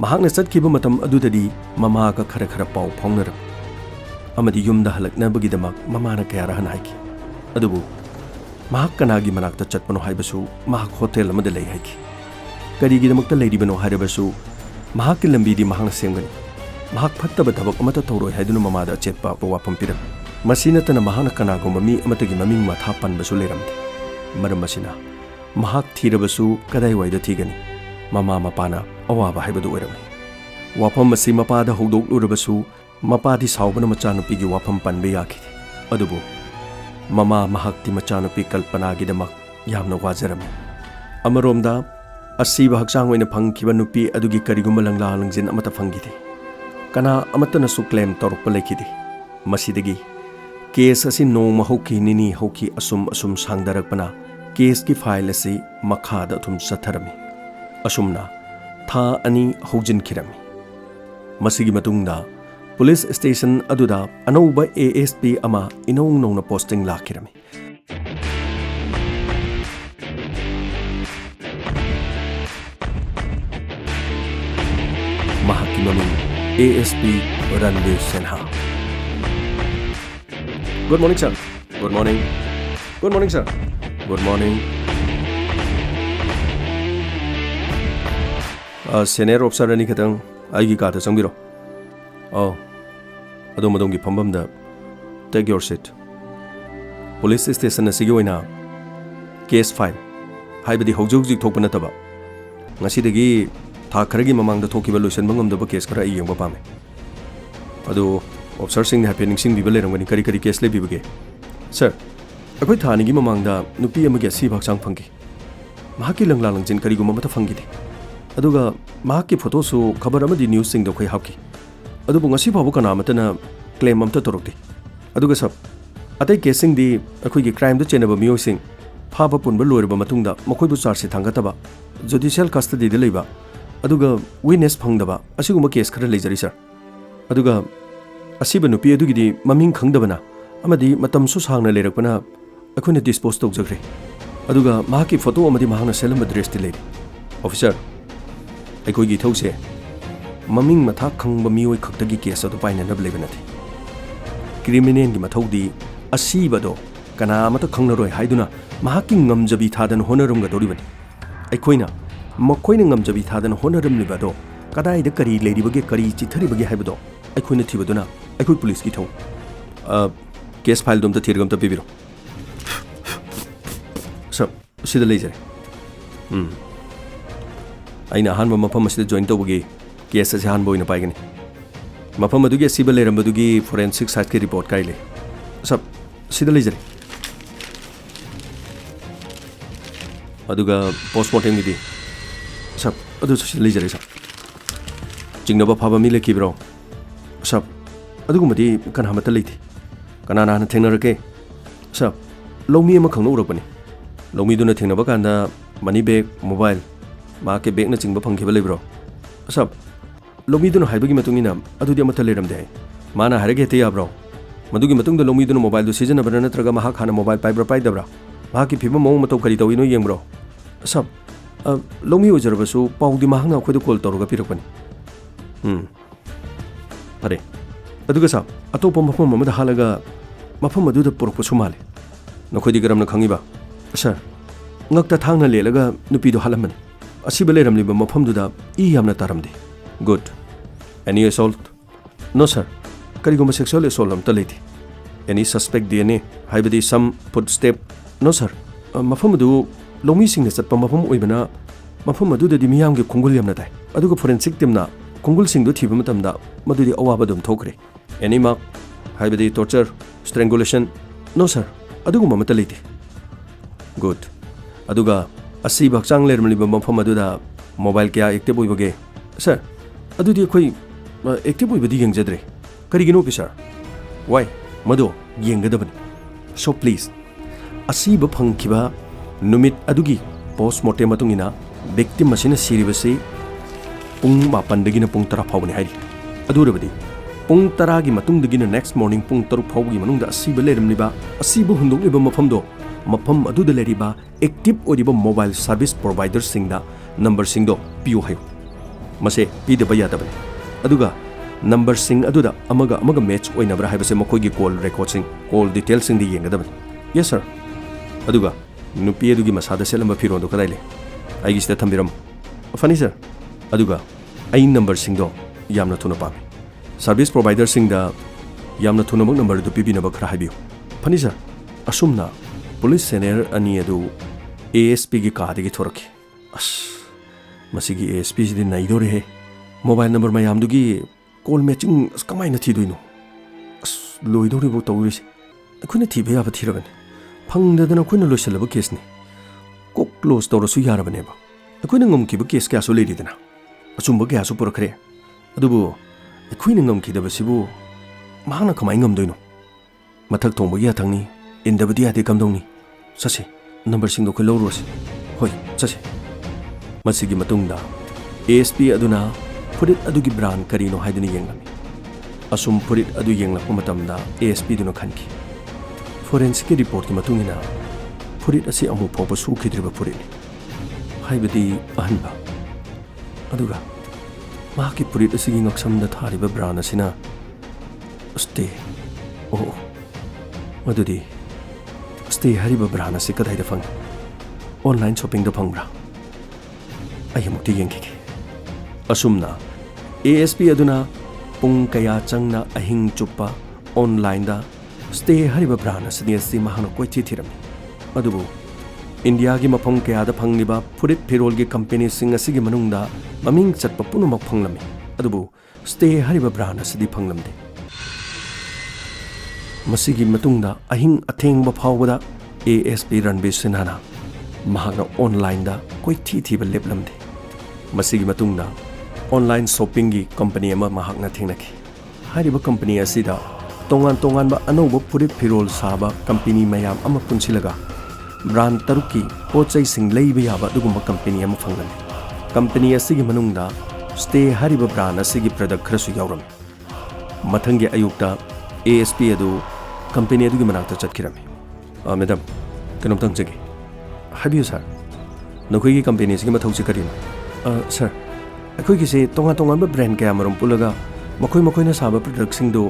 mahakna chatkiba matam adudadi mama ka khara khara pau phongnaram amadi yumda halaknabagi damak mamana kayara han haiki adubu mahak kanagi manakta chatpano haibasu mahak hotel amada lei haiki karigi damakta leiribano harabasu mahakki lambi di mahakna semgani mahak phattaba thabak amata thoroi haiduna mamada chetpa wapam piram Masinatana mahana kanagumba mi amatagi maming matha panbasu leramde maram masina mahak thirabasu kadai waida thigani mama mapana awaba haibadu oirami wafam masi mapada hogdok lurabasu mapadi saubana machanupi gi wafam panbe yakhidi adubu mama mahakti machanupi kalpana gi damak yamna wajarami amaromda asiba hakchang oina phangkiba nupi adugi karigumba langla langjin amata phangidi kana amatana su claim torpa lekhidi masidagi Case asi nong mahoki nini hoki asum sangdarakpana case ki file asi makhada thum satharami asumna tha ani hojin khirami masigi matungda police station aduda anouba ASP ama inong nong na posting lakhirami mahaki mamin ASP Ranveer Sinha Good morning, sir. Good morning. Good morning, sir. Good morning. Senior officer ani khatang aigi ka ta changbiro. Oh. Adom adom gi phambam da take your seat. Police station asigi oina case file haibadi hojog jik thokpa nataba. Ngasi dagi tha kharagi mamang da thokiba loisan bangam da case khara ai yengba pame. Adu Officer sing happy ningsing biba lerangani kari kari case le bibage sir akoi thani gi mamang da nupi amage si bhaksang phangi mahaki langla langjin kari guma mata phangi de aduga mahaki photo su khabar amadi news sing da khoi hapki adu ngasi babu kana matana claim amta torokti aduga sab atai case sing di akoi gi crime da chenaba mio sing phaba punba loirba matungda makoi bu charge thangataba judicial custody de leiba aduga witness phangdaba asiguma case khara leijari sir aduga asiba nupi adugidi maming khangdabana amadi matam su sangna lerakpana ꯑꯩꯈꯣꯏꯅ ꯗꯤꯁꯄꯣꯁ ꯇꯧꯖꯈ꯭ꯔꯦ ꯑꯗꯨꯒ ꯃꯍꯥꯛꯀꯤ photo ꯑꯃꯗꯤ ꯃꯍꯥꯛꯅ ꯁꯦꯠꯂꯝꯕ ꯗ꯭ꯔꯦꯁꯇꯤ ꯂꯩꯔꯤ officer ꯑꯩꯈꯣꯏꯒꯤ ꯏꯊꯧꯁꯦ ꯃꯃꯤꯡ ꯃꯊꯥ ꯈꯪꯕ ꯃꯤꯑꯣꯏ ꯈꯛꯇꯒꯤ ꯀꯦꯁ ꯑꯗꯨ ꯄꯥꯏꯅꯅꯕ ꯂꯩꯕ ꯅꯠꯇꯦ ꯀ꯭ꯔꯤꯃꯤꯅꯦꯜꯒꯤ ꯃꯊꯧꯗꯤ ꯑꯁꯤꯕꯗꯣ ꯀꯅꯥ ꯑꯃꯠꯇ ꯈꯪꯂꯔꯣꯏ ꯍꯥꯏꯗꯨꯅ ꯃꯍꯥꯛꯀꯤ ꯉꯝꯖꯕꯤ ꯊꯥꯗꯅ ꯍꯣꯠꯅꯔꯝꯒꯗꯧꯔꯤꯕꯅꯤ ꯑꯩꯈꯣꯏꯅ ꯃꯈꯣꯏꯅ ꯉꯝꯖꯕꯤ ꯊꯥꯗꯅ ꯍꯣꯠꯅꯔꯝꯂꯤꯕ ꯑꯗꯣ ꯀꯗꯥꯏꯗ ꯀꯔꯤ ꯂꯩꯔꯤꯕꯒꯦ ꯀꯔꯤ ꯆꯤꯊꯔꯤꯕꯒꯦ ꯍꯥꯏꯕꯗꯣ ꯑꯩꯈꯣꯏꯅ ꯊꯤꯕꯗꯨꯅ ꯑꯩꯈꯣꯏ ꯄꯨꯂꯤꯁꯀꯤ ꯊꯧ ꯀꯦꯁ ꯐꯥꯏꯜꯗꯣ ꯑꯝꯇ ꯊꯤꯔꯒ ꯑꯝꯇ ꯄꯤꯕꯤꯔꯣ ꯁꯔ ꯁꯤꯗ ꯂꯩꯖꯔꯦ ꯑꯩꯅ ꯑꯍꯥꯟꯕ ꯃꯐꯝ ꯑꯁꯤꯗ ꯖꯣꯏꯟ ꯇꯧꯕꯒꯤ ꯀꯦꯁ ꯑꯁꯤ ꯑꯍꯥꯟꯕ ꯑꯣꯏꯅ ꯄꯥꯏꯒꯅꯤ ꯃꯐꯝ ꯑꯗꯨꯒꯤ ꯑꯁꯤꯕ ꯂꯩꯔꯝꯕꯗꯨꯒꯤ ꯐꯣꯔꯦꯟꯁꯤꯛ ꯁꯥꯏꯠꯀꯤ ꯔꯤꯄꯣꯔꯠ ꯀꯥꯏ ꯂꯩ ꯁꯔ ꯁꯤꯗ ꯂꯩꯖꯔꯦ ꯑꯗꯨꯒ ꯄꯣꯁꯠꯃꯣꯔꯇꯦꯝꯒꯤꯗꯤ ꯁꯔ ꯑꯗꯨꯁꯨ ꯁꯤꯗ ꯂꯩꯖꯔꯦ ꯁꯔ ꯆꯤꯡꯅꯕ ꯐꯕ ꯃꯤ ꯂꯩꯈꯤꯕ꯭ꯔꯣ ꯁꯔ ꯑꯗꯨꯒꯨꯝꯕꯗꯤ ꯀꯅꯥꯃꯠꯇ ꯂꯩꯇꯦ ꯀꯅꯥꯅ ꯍꯥꯟꯅ ꯊꯦꯡꯅꯔꯛꯀꯦ ꯁꯔ ꯂꯧꯃꯤ ꯑꯃꯈꯛꯅ ꯎꯔꯛꯄꯅꯤ ꯂꯧꯃꯤꯗꯨꯅ ꯊꯦꯡꯅꯕ ꯀꯥꯟꯗ ꯃꯅꯤ ꯕꯦꯒ ꯃꯣꯕꯥꯏꯜ ꯃꯍꯥꯛꯀꯤ ꯕꯦꯒꯅꯆꯤꯡꯕ ꯐꯪꯈꯤꯕ ꯂꯩꯕ꯭ꯔꯣ ꯁꯔ ꯂꯧꯃꯤꯗꯨꯅ ꯍꯥꯏꯕꯒꯤ ꯃꯇꯨꯡ ꯏꯟꯅ ꯑꯗꯨꯗꯤ ꯑꯃꯠꯇ ꯂꯩꯔꯝꯗꯦ ꯍꯥꯏ ꯃꯥꯅ ꯍꯥꯏꯔꯒ ꯍꯦꯛꯇ ꯌꯥꯕ꯭ꯔꯣ ꯃꯗꯨꯒꯤ ꯃꯇꯨꯡꯗ ꯂꯧꯃꯤꯗꯨꯅ ꯃꯣꯕꯥꯏꯜꯗꯨ ꯁꯤꯖꯤꯟꯅꯕ꯭ꯔꯥ ꯅꯠꯇ꯭ꯔꯒ ꯃꯍꯥꯛ ꯍꯥꯟꯅ ꯃꯣꯕꯥꯏꯜ ꯄꯥꯏꯕ꯭ꯔꯥ ꯄꯥꯏꯗꯕ꯭ꯔꯥ ꯃꯍꯥꯛꯀꯤ ꯐꯤꯕꯝ ꯃꯑꯣꯡ ꯃꯇꯧ ꯀꯔꯤ ꯇꯧꯏꯅꯣ ꯌꯦꯡꯕ꯭ꯔꯣ ꯁꯔ ꯂꯧꯃꯤ ꯑꯣꯏꯖꯔꯕꯁꯨ ꯄꯥꯎꯗꯤ ꯃꯍꯥꯛꯅ ꯑꯩꯈꯣꯏꯗ ꯀꯣꯜ ꯇꯧꯔꯒ ꯄꯤꯔꯛꯄꯅꯤ ꯐꯔꯦ ꯑꯗꯨꯒ ꯁꯔ ꯑꯇꯣꯞꯄ ꯃꯐꯝ ꯑꯃꯗ ꯍꯥꯠꯂꯒ ꯃꯐꯝ ꯑꯗꯨꯗ ꯄꯨꯔꯛꯄꯁꯨ ꯃꯥꯜꯂꯤ ꯅꯈꯣꯏꯗꯤ ꯀꯔꯝꯅ ꯈꯪꯉꯤꯕ ꯁꯔ ꯉꯛꯇ ꯊꯥꯡꯅ ꯂꯦꯠꯂꯒ ꯅꯨꯄꯤꯗꯣ ꯍꯥꯠꯂꯝꯕꯅꯤ ꯑꯁꯤꯕ ꯂꯩꯔꯝꯂꯤꯕ ꯃꯐꯝꯗꯨꯗ ꯏ ꯌꯥꯝꯅ ꯇꯥꯔꯝꯗꯦ ꯒꯨꯗ ꯑꯦꯅꯤ ꯑꯦꯁꯣꯜꯠ ꯅꯣ ꯁꯔ ꯀꯔꯤꯒꯨꯝꯕ ꯁꯦꯛꯁꯨꯑꯦꯜ ꯑꯦꯁꯣꯜꯠ ꯑꯝꯇ ꯂꯩꯇꯦ ꯑꯦꯅꯤ ꯁꯁꯄꯦꯛ DNA ꯍꯥꯏꯕꯗꯤ ꯁꯝ ꯐꯨꯠ ꯁ꯭ꯇꯦꯞ ꯅꯣ ꯁꯔ ꯃꯐꯝ ꯑꯗꯨ ꯂꯧꯃꯤꯁꯤꯡꯅ ꯆꯠꯄ ꯃꯐꯝ ꯑꯣꯏꯕꯅ ꯃꯐꯝ ꯑꯗꯨꯗꯗꯤ ꯃꯤꯌꯥꯝꯒꯤ ꯈꯣꯡꯒꯨꯜ ꯌꯥꯝꯅ ꯇꯥꯏ ꯑꯗꯨꯒ ꯐꯣꯔꯦꯟꯁꯤꯛ ꯇꯤꯝꯅ ꯈꯣꯡꯒꯨꯜꯁꯤꯡꯗꯨ ꯊꯤꯕ ꯃꯇꯝꯗ ꯃꯗꯨꯗꯤ ꯑꯋꯥꯕ ꯑꯗꯨꯝ ꯊꯣꯛꯈ꯭ꯔꯦ ꯑꯦꯅꯤ ꯃꯥꯔꯛ ꯍꯥꯏꯕꯗꯤ ꯇꯣꯔꯆꯔ ꯁ꯭ꯇꯔꯦꯡꯒꯨꯂꯦꯁꯟ ꯅꯣ ꯁꯔ ꯑꯗꯨꯒꯨꯝꯕ ꯑꯃꯠꯇ ꯂꯩꯇꯦ ꯒꯨꯗ ꯑꯗꯨꯒ ꯑꯁꯤꯕ ꯍꯛꯆꯥꯡ ꯂꯩꯔꯝꯂꯤꯕ ꯃꯐꯝ ꯑꯗꯨꯗ ꯃꯣꯕꯥꯏꯜ ꯀꯌꯥ ꯑꯦꯛꯇꯤꯚ ꯑꯣꯏꯕꯒꯦ ꯁꯔ ꯑꯗꯨꯗꯤ ꯑꯩꯈꯣꯏ ꯑꯦꯛꯇꯤꯚ ꯑꯣꯏꯕꯗꯤ ꯌꯦꯡꯖꯗ꯭ꯔꯦ ꯀꯔꯤꯒꯤꯅꯣ ꯑꯣꯐꯤꯁꯔ ꯋꯥꯏ ꯃꯗꯣ ꯌꯦꯡꯒꯗꯕꯅꯤ ꯁꯣ ꯄ꯭ꯂꯤꯖ ꯑꯁꯤꯕ ꯐꯪꯈꯤꯕ ꯅꯨꯃꯤꯠ ꯑꯗꯨꯒꯤ ꯄꯣꯁꯠꯃꯣꯔꯇꯦꯝ ꯃꯇꯨꯡ ꯏꯟꯅ ꯚꯤꯛꯇꯤꯝ ꯑꯁꯤꯅ ꯁꯤꯔꯤꯕꯁꯤ ꯄꯨꯡ 7ꯗꯒꯤꯅ ꯄꯨꯡ 10 ꯐꯥꯎꯕꯅꯤ ꯍꯥꯏꯔꯤ ꯑꯗꯨ ꯑꯣꯏꯔꯕꯗꯤ ꯄꯨꯡ 10ꯒꯤ ꯃꯇꯨꯡꯗꯒꯤꯅ ꯅꯦꯛꯁꯠ ꯃꯣꯔꯅꯤꯡ ꯄꯨꯡ 6 ꯐꯥꯎꯕꯒꯤ ꯃꯅꯨꯡꯗ ꯑꯁꯤꯕ ꯂꯩꯔꯝꯂꯤꯕ ꯑꯁꯤꯕ ꯍꯨꯟꯗꯣꯛꯂꯤꯕ ꯃꯐꯝꯗꯣ ꯃꯐꯝ ꯑꯗꯨꯗ ꯂꯩꯔꯤꯕ ꯑꯦꯛꯇꯤꯚ ꯑꯣꯏꯔꯤꯕ ꯃꯣꯕꯥꯏꯜ ꯁꯥꯔꯚꯤꯁ ꯄ꯭ꯔꯣꯚꯥꯏꯗꯔꯁꯤꯡꯗ ꯅꯝꯕꯔꯁꯤꯡꯗꯣ ꯄꯤꯌꯨ ꯍꯥꯏꯌꯨ ꯃꯁꯦ ꯄꯤꯗꯕ ꯌꯥꯗꯕꯅꯤ ꯑꯗꯨꯒ ꯅꯝꯕꯔꯁꯤꯡ ꯑꯗꯨꯗ ꯑꯃꯒ ꯑꯃꯒ ꯃꯦꯠꯆ ꯑꯣꯏꯅꯕ꯭ꯔꯥ ꯍꯥꯏꯕꯁꯦ ꯃꯈꯣꯏꯒꯤ ꯀꯣꯜ ꯔꯦꯀꯣꯔꯗꯁꯤꯡ ꯀꯣꯜ ꯗꯤꯇꯦꯜꯁꯤꯡꯗ ꯌꯦꯡꯒꯗꯕꯅꯤ ꯌꯦꯁ ꯁꯔ ꯑꯗꯨꯒ ꯅꯨꯄꯤ ꯑꯗꯨꯒꯤ ꯃꯁꯥꯗ ꯁꯦꯠꯂꯝꯕ ꯐꯤꯔꯣꯟꯗꯣ ꯀꯗꯥꯏ ꯂꯩ ꯑꯩꯒꯤꯁꯤꯗ ꯊꯝꯕꯤꯔꯝꯃꯨ ꯐꯅꯤ ꯁꯔ ꯑꯗꯨꯒ ꯑꯩ ꯅꯝꯕꯔꯁꯤꯡꯗꯣ ꯌꯥꯝꯅ ꯊꯨꯅ ꯄꯥꯝꯃꯤ ꯁꯥꯔꯚꯤꯁ ꯄ꯭ꯔꯣꯚꯥꯏꯗꯔꯁꯤꯡꯗ ꯌꯥꯝꯅ ꯊꯨꯅꯃꯛ ꯅꯝꯕꯔ ꯑꯗꯨ ꯄꯤꯕꯤꯅꯕ ꯈꯔ ꯍꯥꯏꯕꯤꯌꯨ ꯐꯅꯤ ꯁꯔ ꯑꯁꯨꯝꯅ ꯄꯨꯂꯤꯁ ꯁꯦꯅꯤꯌꯔ ꯑꯅꯤ ꯑꯗꯨ ASPꯒꯤ ꯀꯥꯗꯒꯤ ꯊꯣꯔꯛꯈꯤ ꯃꯁꯤꯒꯤ ASPꯁꯤꯗꯤ ꯅꯩꯗꯣꯔꯦꯍꯦ ꯃꯣꯕꯥꯏꯜ ꯅꯝꯕꯔ ꯃꯌꯥꯝꯗꯨꯒꯤ ꯀꯣꯜ ꯃꯦꯆꯤꯡ ꯀꯃꯥꯏꯅ ꯊꯤꯗꯣꯏꯅꯣ ꯂꯣꯏꯗꯧꯔꯤꯕ ꯇꯧꯔꯤꯁꯦ ꯑꯩꯈꯣꯏꯅ ꯊꯤꯕ ꯌꯥꯕ ꯊꯤꯔꯕꯅꯤ ꯐꯪꯗꯗꯅ ꯑꯩꯈꯣꯏꯅ ꯂꯣꯏꯁꯤꯜꯂꯕ ꯀꯦꯁꯅꯤ ꯀꯣꯛ ꯀ꯭ꯂꯣꯖ ꯇꯧꯔꯁꯨ ꯌꯥꯔꯕꯅꯦꯕ ꯑꯩꯈꯣꯏꯅ ꯉꯝꯈꯤꯕ ꯀꯦꯁ ꯀꯌꯥꯁꯨ ꯂꯩꯔꯤꯗꯅ ꯑꯆꯨꯝꯕ ꯀꯌꯥꯁꯨ ꯄꯨꯔꯛꯈ꯭ꯔꯦ ꯑꯗꯨꯕꯨ ꯑꯩꯈꯣꯏꯅ ꯉꯝꯈꯤꯗꯕꯁꯤꯕꯨ ꯃꯍꯥꯛꯅ ꯀꯃꯥꯏꯅ ꯉꯝꯗꯣꯏꯅꯣ ꯃꯊꯛ ꯊꯣꯡꯕꯒꯤ ꯌꯥꯊꯪꯅꯤ ꯏꯟꯗꯕꯗꯤ ꯌꯥꯗꯦ ꯀꯝꯗꯧꯅꯤ ꯆꯠꯁꯦ ꯅꯝꯕꯔꯁꯤꯡꯗꯣ ꯑꯩꯈꯣꯏ ꯂꯧꯔꯨꯔꯁꯤ ꯍꯣꯏ ꯆꯠꯁꯦ ꯃꯁꯤꯒꯤ ꯃꯇꯨꯡꯗ ASP ꯑꯗꯨꯅ ꯐꯨꯔꯤꯠ ꯑꯗꯨꯒꯤ ꯕ꯭ꯔꯥꯟ ꯀꯔꯤꯅꯣ ꯍꯥꯏꯗꯨꯅ ꯌꯦꯡꯂꯝꯃꯤ ꯑꯁꯨꯝ ꯐꯨꯔꯤꯠ ꯑꯗꯨ ꯌꯦꯡꯂꯛꯄ ꯃꯇꯝꯗ ASPꯗꯨꯅ ꯈꯟꯈꯤ ꯐꯣꯔꯦꯟꯁꯤꯛꯀꯤ ꯔꯤꯄꯣꯔꯠꯀꯤ ꯃꯇꯨꯡ ꯏꯟꯅ ꯐꯨꯔꯤꯠ ꯑꯁꯤ ꯑꯃꯨꯛ ꯐꯥꯎꯕ ꯁꯨꯈꯤꯗ꯭ꯔꯤꯕ ꯐꯨꯔꯤꯠꯅꯤ ꯍꯥꯏꯕꯗꯤ ꯑꯍꯟꯕ ꯑꯗꯨꯒ ꯃꯍꯥꯛꯀꯤ ꯐꯨꯔꯤꯠ ꯑꯁꯤꯒꯤ ꯉꯛꯁꯝꯗ ꯊꯥꯔꯤꯕ ꯕ꯭ꯔꯥꯟ ꯑꯁꯤꯅ ꯁ꯭ꯇꯦ ꯃꯗꯨꯗꯤ ꯁ꯭ꯇꯦ ꯍꯥꯏꯔꯤꯕ ꯕ꯭ꯔꯥꯟ ꯑꯁꯤ ꯀꯗꯥꯏꯗ ꯐꯪꯏ ꯑꯣꯟꯂꯥꯏꯟ ꯁꯣꯞꯄꯤꯡꯗ ꯐꯪꯕ꯭ꯔꯥ ꯑꯩ ꯑꯃꯨꯛꯇ ꯌꯦꯡꯈꯤꯒꯦ ꯑꯁꯨꯝꯅ ASP ꯑꯗꯨꯅ ꯄꯨꯡ ꯀꯌꯥ ꯆꯪꯅ ꯑꯍꯤꯡ ꯆꯨꯞꯄ ꯑꯣꯟꯂꯥꯏꯟꯗ ꯁ꯭ꯇꯦ ꯍꯥꯏꯔꯤꯕ ꯕ꯭ꯔꯥꯟ ꯑꯁꯤ ꯃꯍꯥꯛꯅ ꯀꯣꯏꯊꯤ ꯊꯤꯔꯝꯃꯤ ꯑꯗꯨꯕꯨ ꯏꯟꯗꯤꯌꯥꯒꯤ ꯃꯐꯝ ꯀꯌꯥꯗ ꯐꯪꯂꯤꯕ ꯐꯨꯔꯤꯠ ꯐꯤꯔꯣꯜꯒꯤ ꯀꯝꯄꯦꯅꯤꯁꯤꯡ ꯑꯁꯤꯒꯤ ꯃꯅꯨꯡꯗ ꯃꯃꯤꯡ ꯆꯠꯄ ꯄꯨꯝꯅꯃꯛ ꯐꯪꯂꯝꯃꯤ ꯑꯗꯨꯕꯨ ꯁ꯭ꯇꯦ ꯍꯥꯏꯔꯤꯕ ꯕ꯭ꯔꯥꯟ ꯑꯁꯤꯗꯤ ꯐꯪꯂꯝꯗꯦ ꯃꯁꯤꯒꯤ ꯃꯇꯨꯡꯗ ꯑꯍꯤꯡ ꯑꯊꯦꯡꯕ ꯐꯥꯎꯕꯗ ASP ꯔꯟꯕꯤꯔ ꯁꯤꯟꯍꯥꯅ ꯃꯍꯥꯛꯅ ꯑꯣꯟꯂꯥꯏꯟꯗ ꯀꯣꯏꯊꯤ ꯊꯤꯕ ꯂꯦꯞꯂꯝꯗꯦ ꯃꯁꯤꯒꯤ ꯃꯇꯨꯡꯗ ꯑꯣꯟꯂꯥꯏꯟ ꯁꯣꯞꯄꯤꯡꯒꯤ ꯀꯝꯄꯅꯤ ꯑꯃ ꯃꯍꯥꯛꯅ ꯊꯦꯡꯅꯈꯤ ꯍꯥꯏꯔꯤꯕ ꯀꯝꯄꯅꯤ ꯑꯁꯤꯗ ꯇꯣꯉꯥꯟ ꯇꯣꯉꯥꯟꯕ ꯑꯅꯧꯕ ꯐꯨꯔꯤꯠ ꯐꯤꯔꯣꯜ ꯁꯥꯕ ꯀꯝꯄꯅꯤ ꯃꯌꯥꯝ ꯑꯃ ꯄꯨꯟꯁꯤꯜꯂꯒ ꯕ꯭ꯔꯥꯟ 6ꯀꯤ ꯄꯣꯠꯆꯩꯁꯤꯡ ꯂꯩꯕ ꯌꯥꯕ ꯑꯗꯨꯒꯨꯝꯕ ꯀꯝꯄꯅꯤ ꯑꯃ ꯐꯪꯂꯝꯃꯤ ꯀꯝꯄꯅꯤ ꯑꯁꯤꯒꯤ ꯃꯅꯨꯡꯗ ꯁ꯭ꯇꯦ ꯍꯥꯏꯔꯤꯕ ꯕ꯭ꯔꯥꯟ ꯑꯁꯤꯒꯤ ꯄ꯭ꯔꯗꯛ ꯈꯔꯁꯨ ꯌꯥꯎꯔꯝꯃꯤ ꯃꯊꯪꯒꯤ ꯑꯌꯨꯛꯇ ASP ꯑꯗꯨ ꯀꯝꯄꯅꯤ ꯑꯗꯨꯒꯤ ꯃꯅꯥꯛꯇ ꯆꯠꯈꯤꯔꯝꯃꯤ ꯃꯦꯗꯥꯝ ꯀꯩꯅꯣꯝꯇꯪ ꯍꯪꯖꯒꯦ ꯍꯥꯏꯕꯤꯌꯨ ꯁꯥꯔ ꯅꯈꯣꯏꯒꯤ ꯀꯝꯄꯦꯅꯤꯁꯤꯒꯤ ꯃꯊꯧꯁꯤ ꯀꯔꯤꯅꯣ ꯁꯥꯔ ꯑꯩꯈꯣꯏꯒꯤꯁꯦ ꯇꯣꯉꯥꯟ ꯇꯣꯉꯥꯟꯕ ꯕ꯭ꯔꯥꯟ ꯀꯌꯥꯃꯔꯨꯝ ꯄꯨꯜꯂꯒ ꯃꯈꯣꯏꯅ ꯁꯥꯕ ꯄ꯭ꯔꯗꯛꯁꯤꯡꯗꯨ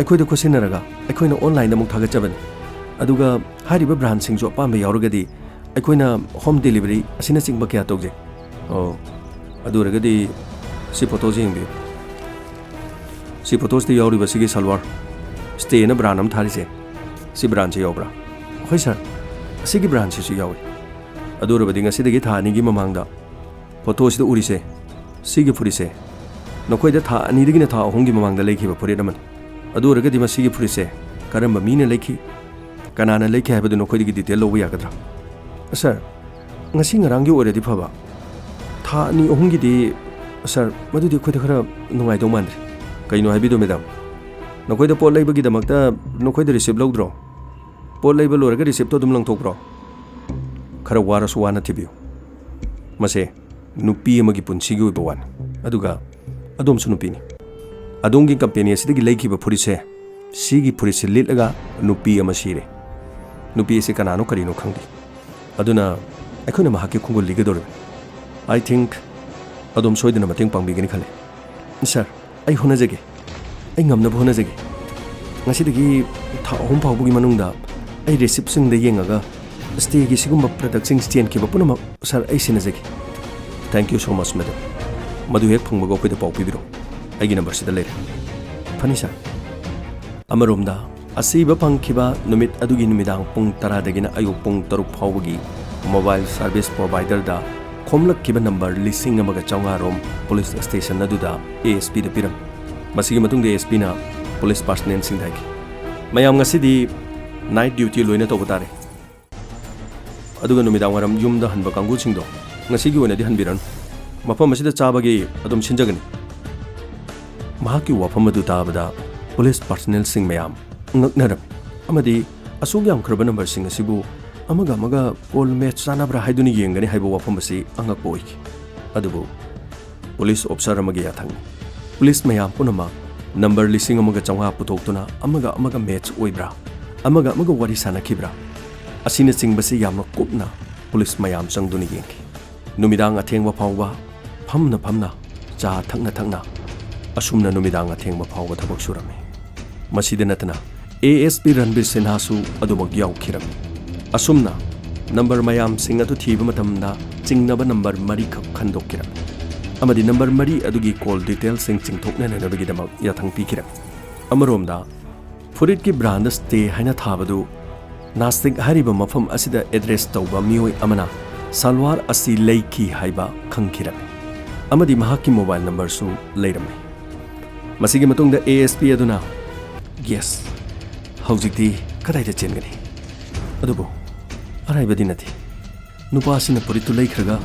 ꯑꯩꯈꯣꯏꯗ ꯈꯨꯠꯁꯤꯟꯅꯔꯒ ꯑꯩꯈꯣꯏꯅ ꯑꯣꯟꯂꯥꯏꯟꯗ ꯑꯃꯨꯛ ꯊꯥꯒꯠꯆꯕꯅꯤ ꯑꯗꯨꯒ ꯍꯥꯏꯔꯤꯕ ꯕ꯭ꯔꯥꯟꯁꯤꯡꯁꯨ ꯑꯄꯥꯝꯕ ꯌꯥꯎꯔꯒꯗꯤ ꯑꯩꯈꯣꯏꯅ ꯍꯣꯝ ꯗꯦꯂꯤꯚꯔꯤ ꯑꯁꯤꯅꯆꯤꯡꯕ ꯀꯌꯥ ꯇꯧꯖꯩ ꯑꯗꯨ ꯑꯣꯏꯔꯒꯗꯤ ꯁꯤ ꯐꯣꯇꯣꯁꯤ ꯌꯦꯡꯕꯤꯌꯨ ꯁꯤ ꯐꯣꯇꯣꯁꯤꯗ ꯌꯥꯎꯔꯤꯕ ꯁꯤꯒꯤ ꯁꯜꯋꯥꯔ ꯁ꯭ꯇꯦꯅ ꯕ꯭ꯔꯥꯟ ꯑꯃ ꯊꯥꯔꯤꯁꯦ ꯁꯤ ꯕ꯭ꯔꯥꯟꯁꯤ ꯌꯥꯎꯕ꯭ꯔꯥ ꯍꯣꯏ ꯁꯥꯔ ꯑꯁꯤꯒꯤ ꯕ꯭ꯔꯥꯟꯁꯤꯁꯨ ꯌꯥꯎꯏ ꯑꯗꯨ ꯑꯣꯏꯔꯕꯗꯤ ꯉꯁꯤꯗꯒꯤ ꯊꯥ 2ꯒꯤ ꯃꯃꯥꯡꯗ ꯐꯣꯇꯣꯁꯤꯗ ꯎꯔꯤꯁꯦ ꯁꯤꯒꯤ ꯐꯨꯔꯤꯠꯁꯦ ꯅꯈꯣꯏꯗ ꯊꯥ 2ꯗꯒꯤꯅ ꯊꯥ 3ꯒꯤ ꯃꯃꯥꯡꯗ ꯂꯩꯈꯤꯕ ꯐꯨꯔꯤꯠ ꯑꯃꯅꯤ ꯑꯗꯨ ꯑꯣꯏꯔꯒꯗꯤ ꯃꯁꯤꯒꯤ ꯐꯨꯔꯤꯠꯁꯦ ꯀꯔꯝꯕ ꯃꯤꯅ ꯂꯩꯈꯤ ꯀꯅꯥꯅ ꯂꯩꯈꯤ ꯍꯥꯏꯕꯗꯨ ꯅꯈꯣꯏꯗꯒꯤ ꯗꯤꯇꯦꯜ ꯂꯧꯕ ꯌꯥꯒꯗ꯭ꯔꯥ ꯁꯥꯔ ꯉꯁꯤ ꯉꯔꯥꯡꯒꯤ ꯑꯣꯏꯔꯗꯤ ꯐꯕ ꯊꯥ 2-3ꯒꯤꯗꯤ ꯁꯥꯔ ꯃꯗꯨꯗꯤ ꯑꯩꯈꯣꯏꯗ ꯈꯔ ꯅꯨꯡꯉꯥꯏꯗꯧ ꯃꯥꯟꯗ꯭ꯔꯦ ꯀꯩꯅꯣ ꯍꯥꯏꯕꯤꯗꯣ ꯃꯦꯗꯥꯝ ꯅꯈꯣꯏꯗ ꯄꯣꯠ ꯂꯩꯕꯒꯤꯗꯃꯛꯇ ꯅꯈꯣꯏꯗ ꯔꯤꯁꯤꯞ ꯂꯧꯗ꯭ꯔꯣ ꯄꯣꯠ ꯂꯩꯕ ꯂꯣꯏꯔꯒ ꯔꯤꯁꯤꯞꯇꯣ ꯑꯗꯨꯝ ꯂꯪꯊꯣꯛꯄ꯭ꯔꯣ ꯈꯔ ꯋꯥꯔꯁꯨ ꯋꯥꯅ ꯊꯤꯕꯤꯌꯨ ꯃꯁꯦ ꯅꯨꯄꯤ ꯑꯃꯒꯤ ꯄꯨꯟꯁꯤꯒꯤ ꯑꯣꯏꯕ ꯋꯥꯅꯤ ꯑꯗꯨꯒ ꯑꯗꯣꯝꯁꯨ ꯅꯨꯄꯤꯅꯤ ꯑꯗꯣꯝꯒꯤ ꯀꯝꯄꯦꯅꯤ ꯑꯁꯤꯗꯒꯤ ꯂꯩꯈꯤꯕ ꯐꯨꯔꯤꯠꯁꯦ ꯁꯤꯒꯤ ꯐꯨꯔꯤꯠꯁꯦ ꯂꯤꯠꯂꯒ ꯅꯨꯄꯤ ꯑꯃ ꯁꯤꯔꯦ ꯅꯨꯄꯤ ꯑꯁꯤ ꯀꯅꯥꯅꯣ ꯀꯔꯤꯅꯣ ꯈꯪꯗꯦ ꯑꯗꯨꯅ ꯑꯩꯈꯣꯏꯅ ꯃꯍꯥꯛꯀꯤ ꯈꯣꯡꯒꯨꯜ ꯂꯤꯒꯗꯧꯔꯤꯕꯅꯤ ꯑꯥꯏ ꯊꯤꯡꯛ ꯑꯗꯣꯝ ꯁꯣꯏꯗꯅ ꯃꯇꯦꯡ ꯄꯥꯡꯕꯤꯒꯅꯤ ꯈꯜꯂꯤ ꯁꯥꯔ ꯑꯩ ꯍꯣꯠꯅꯖꯒꯦ ꯑꯩ ꯉꯝꯅꯕ ꯍꯣꯠꯅꯖꯒꯦ ꯉꯁꯤꯗꯒꯤ ꯊꯥ 3 ꯐꯥꯎꯕꯒꯤ ꯃꯅꯨꯡꯗ ꯑꯩ ꯔꯤꯁꯤꯞꯁꯤꯡꯗ ꯌꯦꯡꯉꯒ ꯁ꯭ꯇꯦꯒꯤ ꯁꯤꯒꯨꯝꯕ ꯄ꯭ꯔꯗꯛꯁꯤꯡ ꯆꯦꯟꯈꯤꯕ ꯄꯨꯝꯅꯃꯛ ꯁꯥꯔ ꯑꯩ ꯁꯤꯟꯅꯖꯒꯦ ꯊꯦꯡꯛ ꯌꯨ ꯁꯣ ꯃꯆ ꯃꯦꯗꯝ ꯃꯗꯨ ꯍꯦꯛ ꯐꯪꯕꯒ ꯑꯩꯈꯣꯏꯗ ꯄꯥꯎ ꯄꯤꯕꯤꯔꯣ ꯑꯩꯒꯤ ꯅꯝꯕꯔꯁꯤꯗ ꯂꯩꯔꯦ ꯐꯅꯤ ꯁꯥꯔ ꯑꯃꯔꯣꯝꯗ ꯑꯁꯤꯕ ꯐꯪꯈꯤꯕ ꯅꯨꯃꯤꯠ ꯑꯗꯨꯒꯤ ꯅꯨꯃꯤꯗꯥꯡ ꯄꯨꯡ 10ꯗꯒꯤꯅ ꯑꯌꯨꯛ ꯄꯨꯡ 6 ꯐꯥꯎꯕꯒꯤ ꯃꯣꯕꯥꯏꯜ ꯁꯥꯔꯚꯤꯁ ꯄ꯭ꯔꯣꯚꯥꯏꯗꯔꯗ ꯈꯣꯝꯂꯛꯈꯤꯕ ꯅꯝꯕꯔ 1,900 ꯔꯣꯝ ꯄꯨꯂꯤꯁ ꯁ꯭ꯇꯦꯁꯟ ꯑꯗꯨꯗ ASPꯗ ꯄꯤꯔꯝꯃꯤ ꯃꯁꯤꯒꯤ ꯃꯇꯨꯡꯗ ASPꯅ ꯄꯨꯂꯤꯁ ꯄꯥꯔꯁꯅꯦꯜꯁꯤꯡꯗ ꯍꯥꯏꯈꯤ ꯃꯌꯥꯝ ꯉꯁꯤꯗꯤ ꯅꯥꯏꯠ ꯗ꯭ꯌꯨꯇꯤ ꯂꯣꯏꯅ ꯇꯧꯕ ꯇꯥꯔꯦ ꯑꯗꯨꯒ ꯅꯨꯃꯤꯗꯥꯡ ꯋꯥꯏꯔꯝ ꯌꯨꯝꯗ ꯍꯟꯕ ꯀꯥꯡꯕꯨꯁꯤꯡꯗꯣ ꯉꯁꯤꯒꯤ ꯑꯣꯏꯅꯗꯤ ꯍꯟꯕꯤꯔꯅꯨ ꯃꯐꯝ ꯑꯁꯤꯗ ꯆꯥꯕꯒꯤ ꯑꯗꯨꯝ ꯁꯤꯟꯖꯒꯅꯤ ꯃꯍꯥꯛꯀꯤ ꯋꯥꯐꯝ ꯑꯗꯨ ꯇꯥꯕꯗ ꯄꯨꯂꯤꯁ ꯄꯥꯔꯁꯅꯦꯜꯁꯤꯡ ꯃꯌꯥꯝ ꯉꯛꯅꯔꯝꯃꯤ ꯑꯃꯗꯤ ꯑꯁꯨꯛ ꯌꯥꯝꯈ꯭ꯔꯕ ꯅꯝꯕꯔꯁꯤꯡ ꯑꯁꯤꯕు ꯑꯃꯒ ꯀꯣꯜ ꯃꯦꯠꯆ ꯆꯥꯅꯕ꯭ꯔꯥ ꯍꯥꯏꯗꯨꯅ ꯌꯦꯡꯒꯅꯤ ꯍꯥꯏꯕ ꯋꯥꯐꯝ ꯑꯁꯤ ꯑꯉꯛꯄ ꯑꯣꯏꯈꯤ ꯑꯗꯨꯕꯨ ꯄꯨꯂꯤꯁ ꯑꯣꯐꯤꯁꯔ ꯑꯃꯒꯤ ꯌꯥꯊꯪꯅꯤ ꯄꯨꯂꯤꯁ ꯃꯌꯥꯝ ꯄꯨꯝꯅꯃꯛ ꯅꯝꯕꯔ 1,900 ꯄꯨꯊꯣꯛꯇꯨꯅ ꯑꯃꯒ ꯃꯦꯠꯆ ꯑꯣꯏꯕ꯭ꯔꯥ ꯑꯃꯒ ꯋꯥꯔꯤ ꯁꯥꯟꯅꯈꯤꯕ꯭ꯔꯥ ꯑꯁꯤꯅꯆꯤꯡꯕꯁꯤ ꯌꯥꯝꯅ ꯀꯨꯞꯅ ꯄꯨꯂꯤꯁ ꯃꯌꯥꯝ ꯆꯪꯗꯨꯅ ꯌꯦꯡꯈꯤ ꯅꯨꯃꯤꯗꯥꯡ ꯑꯊꯦꯡꯕ ꯐꯥꯎꯕ ꯐꯝꯅ ꯆꯥ ꯊꯛꯅ ꯑꯁꯨꯝꯅ ꯅꯨꯃꯤꯗꯥꯡ ꯑꯊꯦꯡꯕ ꯐꯥꯎꯕ ꯊꯕꯛ ꯁꯨꯔꯝꯃꯤ ꯃꯁꯤꯗ ꯅꯠꯇꯅ ASP ꯔꯟꯕꯤꯔ ꯁꯤꯟꯍꯥꯁꯨ ꯑꯗꯨꯃꯛ ꯌꯥꯎꯈꯤꯔꯝꯃꯤ ꯑꯁꯨꯝꯅ ꯅꯝꯕꯔ ꯃꯌꯥꯝꯁꯤꯡ ꯑꯗꯨ ꯊꯤꯕ ꯃꯇꯝꯗ ꯆꯤꯡꯅꯕ ꯅꯝꯕꯔ 4ꯈꯛ ꯈꯟꯗꯣꯛꯈꯤꯔꯝꯃꯤ ꯑꯃꯗꯤ ꯅꯝꯕꯔ 4 ꯑꯗꯨꯒꯤ ꯀꯣꯜ ꯗꯤꯇꯦꯜꯁꯤꯡ ꯆꯤꯡꯊꯣꯛꯅꯅꯕꯒꯤꯗꯃꯛ ꯌꯥꯊꯪ ꯄꯤꯈꯤꯔꯝꯃꯤ ꯑꯃꯔꯣꯝꯗ ꯐꯨꯔꯤꯠꯀꯤ ꯕ꯭ꯔꯥꯟꯗ ꯁ꯭ꯇꯦ ꯍꯥꯏꯅ ꯊꯥꯕꯗꯨ ꯅꯥꯁꯤꯛ ꯍꯥꯏꯔꯤꯕ ꯃꯐꯝ ꯑꯁꯤꯗ ꯑꯦꯗ꯭ꯔꯦꯁ ꯇꯧꯕ ꯃꯤꯑꯣꯏ ꯑꯃꯅ ꯁꯜꯋꯥꯔ ꯑꯁꯤ ꯂꯩꯈꯤ ꯍꯥꯏꯕ ꯈꯪꯈꯤꯔꯝꯃꯤ ꯑꯃꯗꯤ ꯃꯍꯥꯛꯀꯤ ꯃꯣꯕꯥꯏꯜ ꯅꯝꯕꯔꯁꯨ ꯂꯩꯔꯝꯃꯤ ꯃꯁꯤꯒꯤ ꯃꯇꯨꯡꯗ ASP ꯑꯗꯨꯅ ꯌꯦꯁ ꯍꯧꯖꯤꯛꯇꯤ ꯀꯗꯥꯏꯗ ꯆꯦꯟꯒꯅꯤ ꯑꯗꯨꯕꯨ ꯑꯔꯥꯏꯕꯗꯤ ꯅꯠꯇꯦ ꯅꯨꯄꯥ ꯑꯁꯤꯅ ꯐꯨꯔꯤꯠꯇꯨ ꯂꯩꯈ꯭ꯔꯒ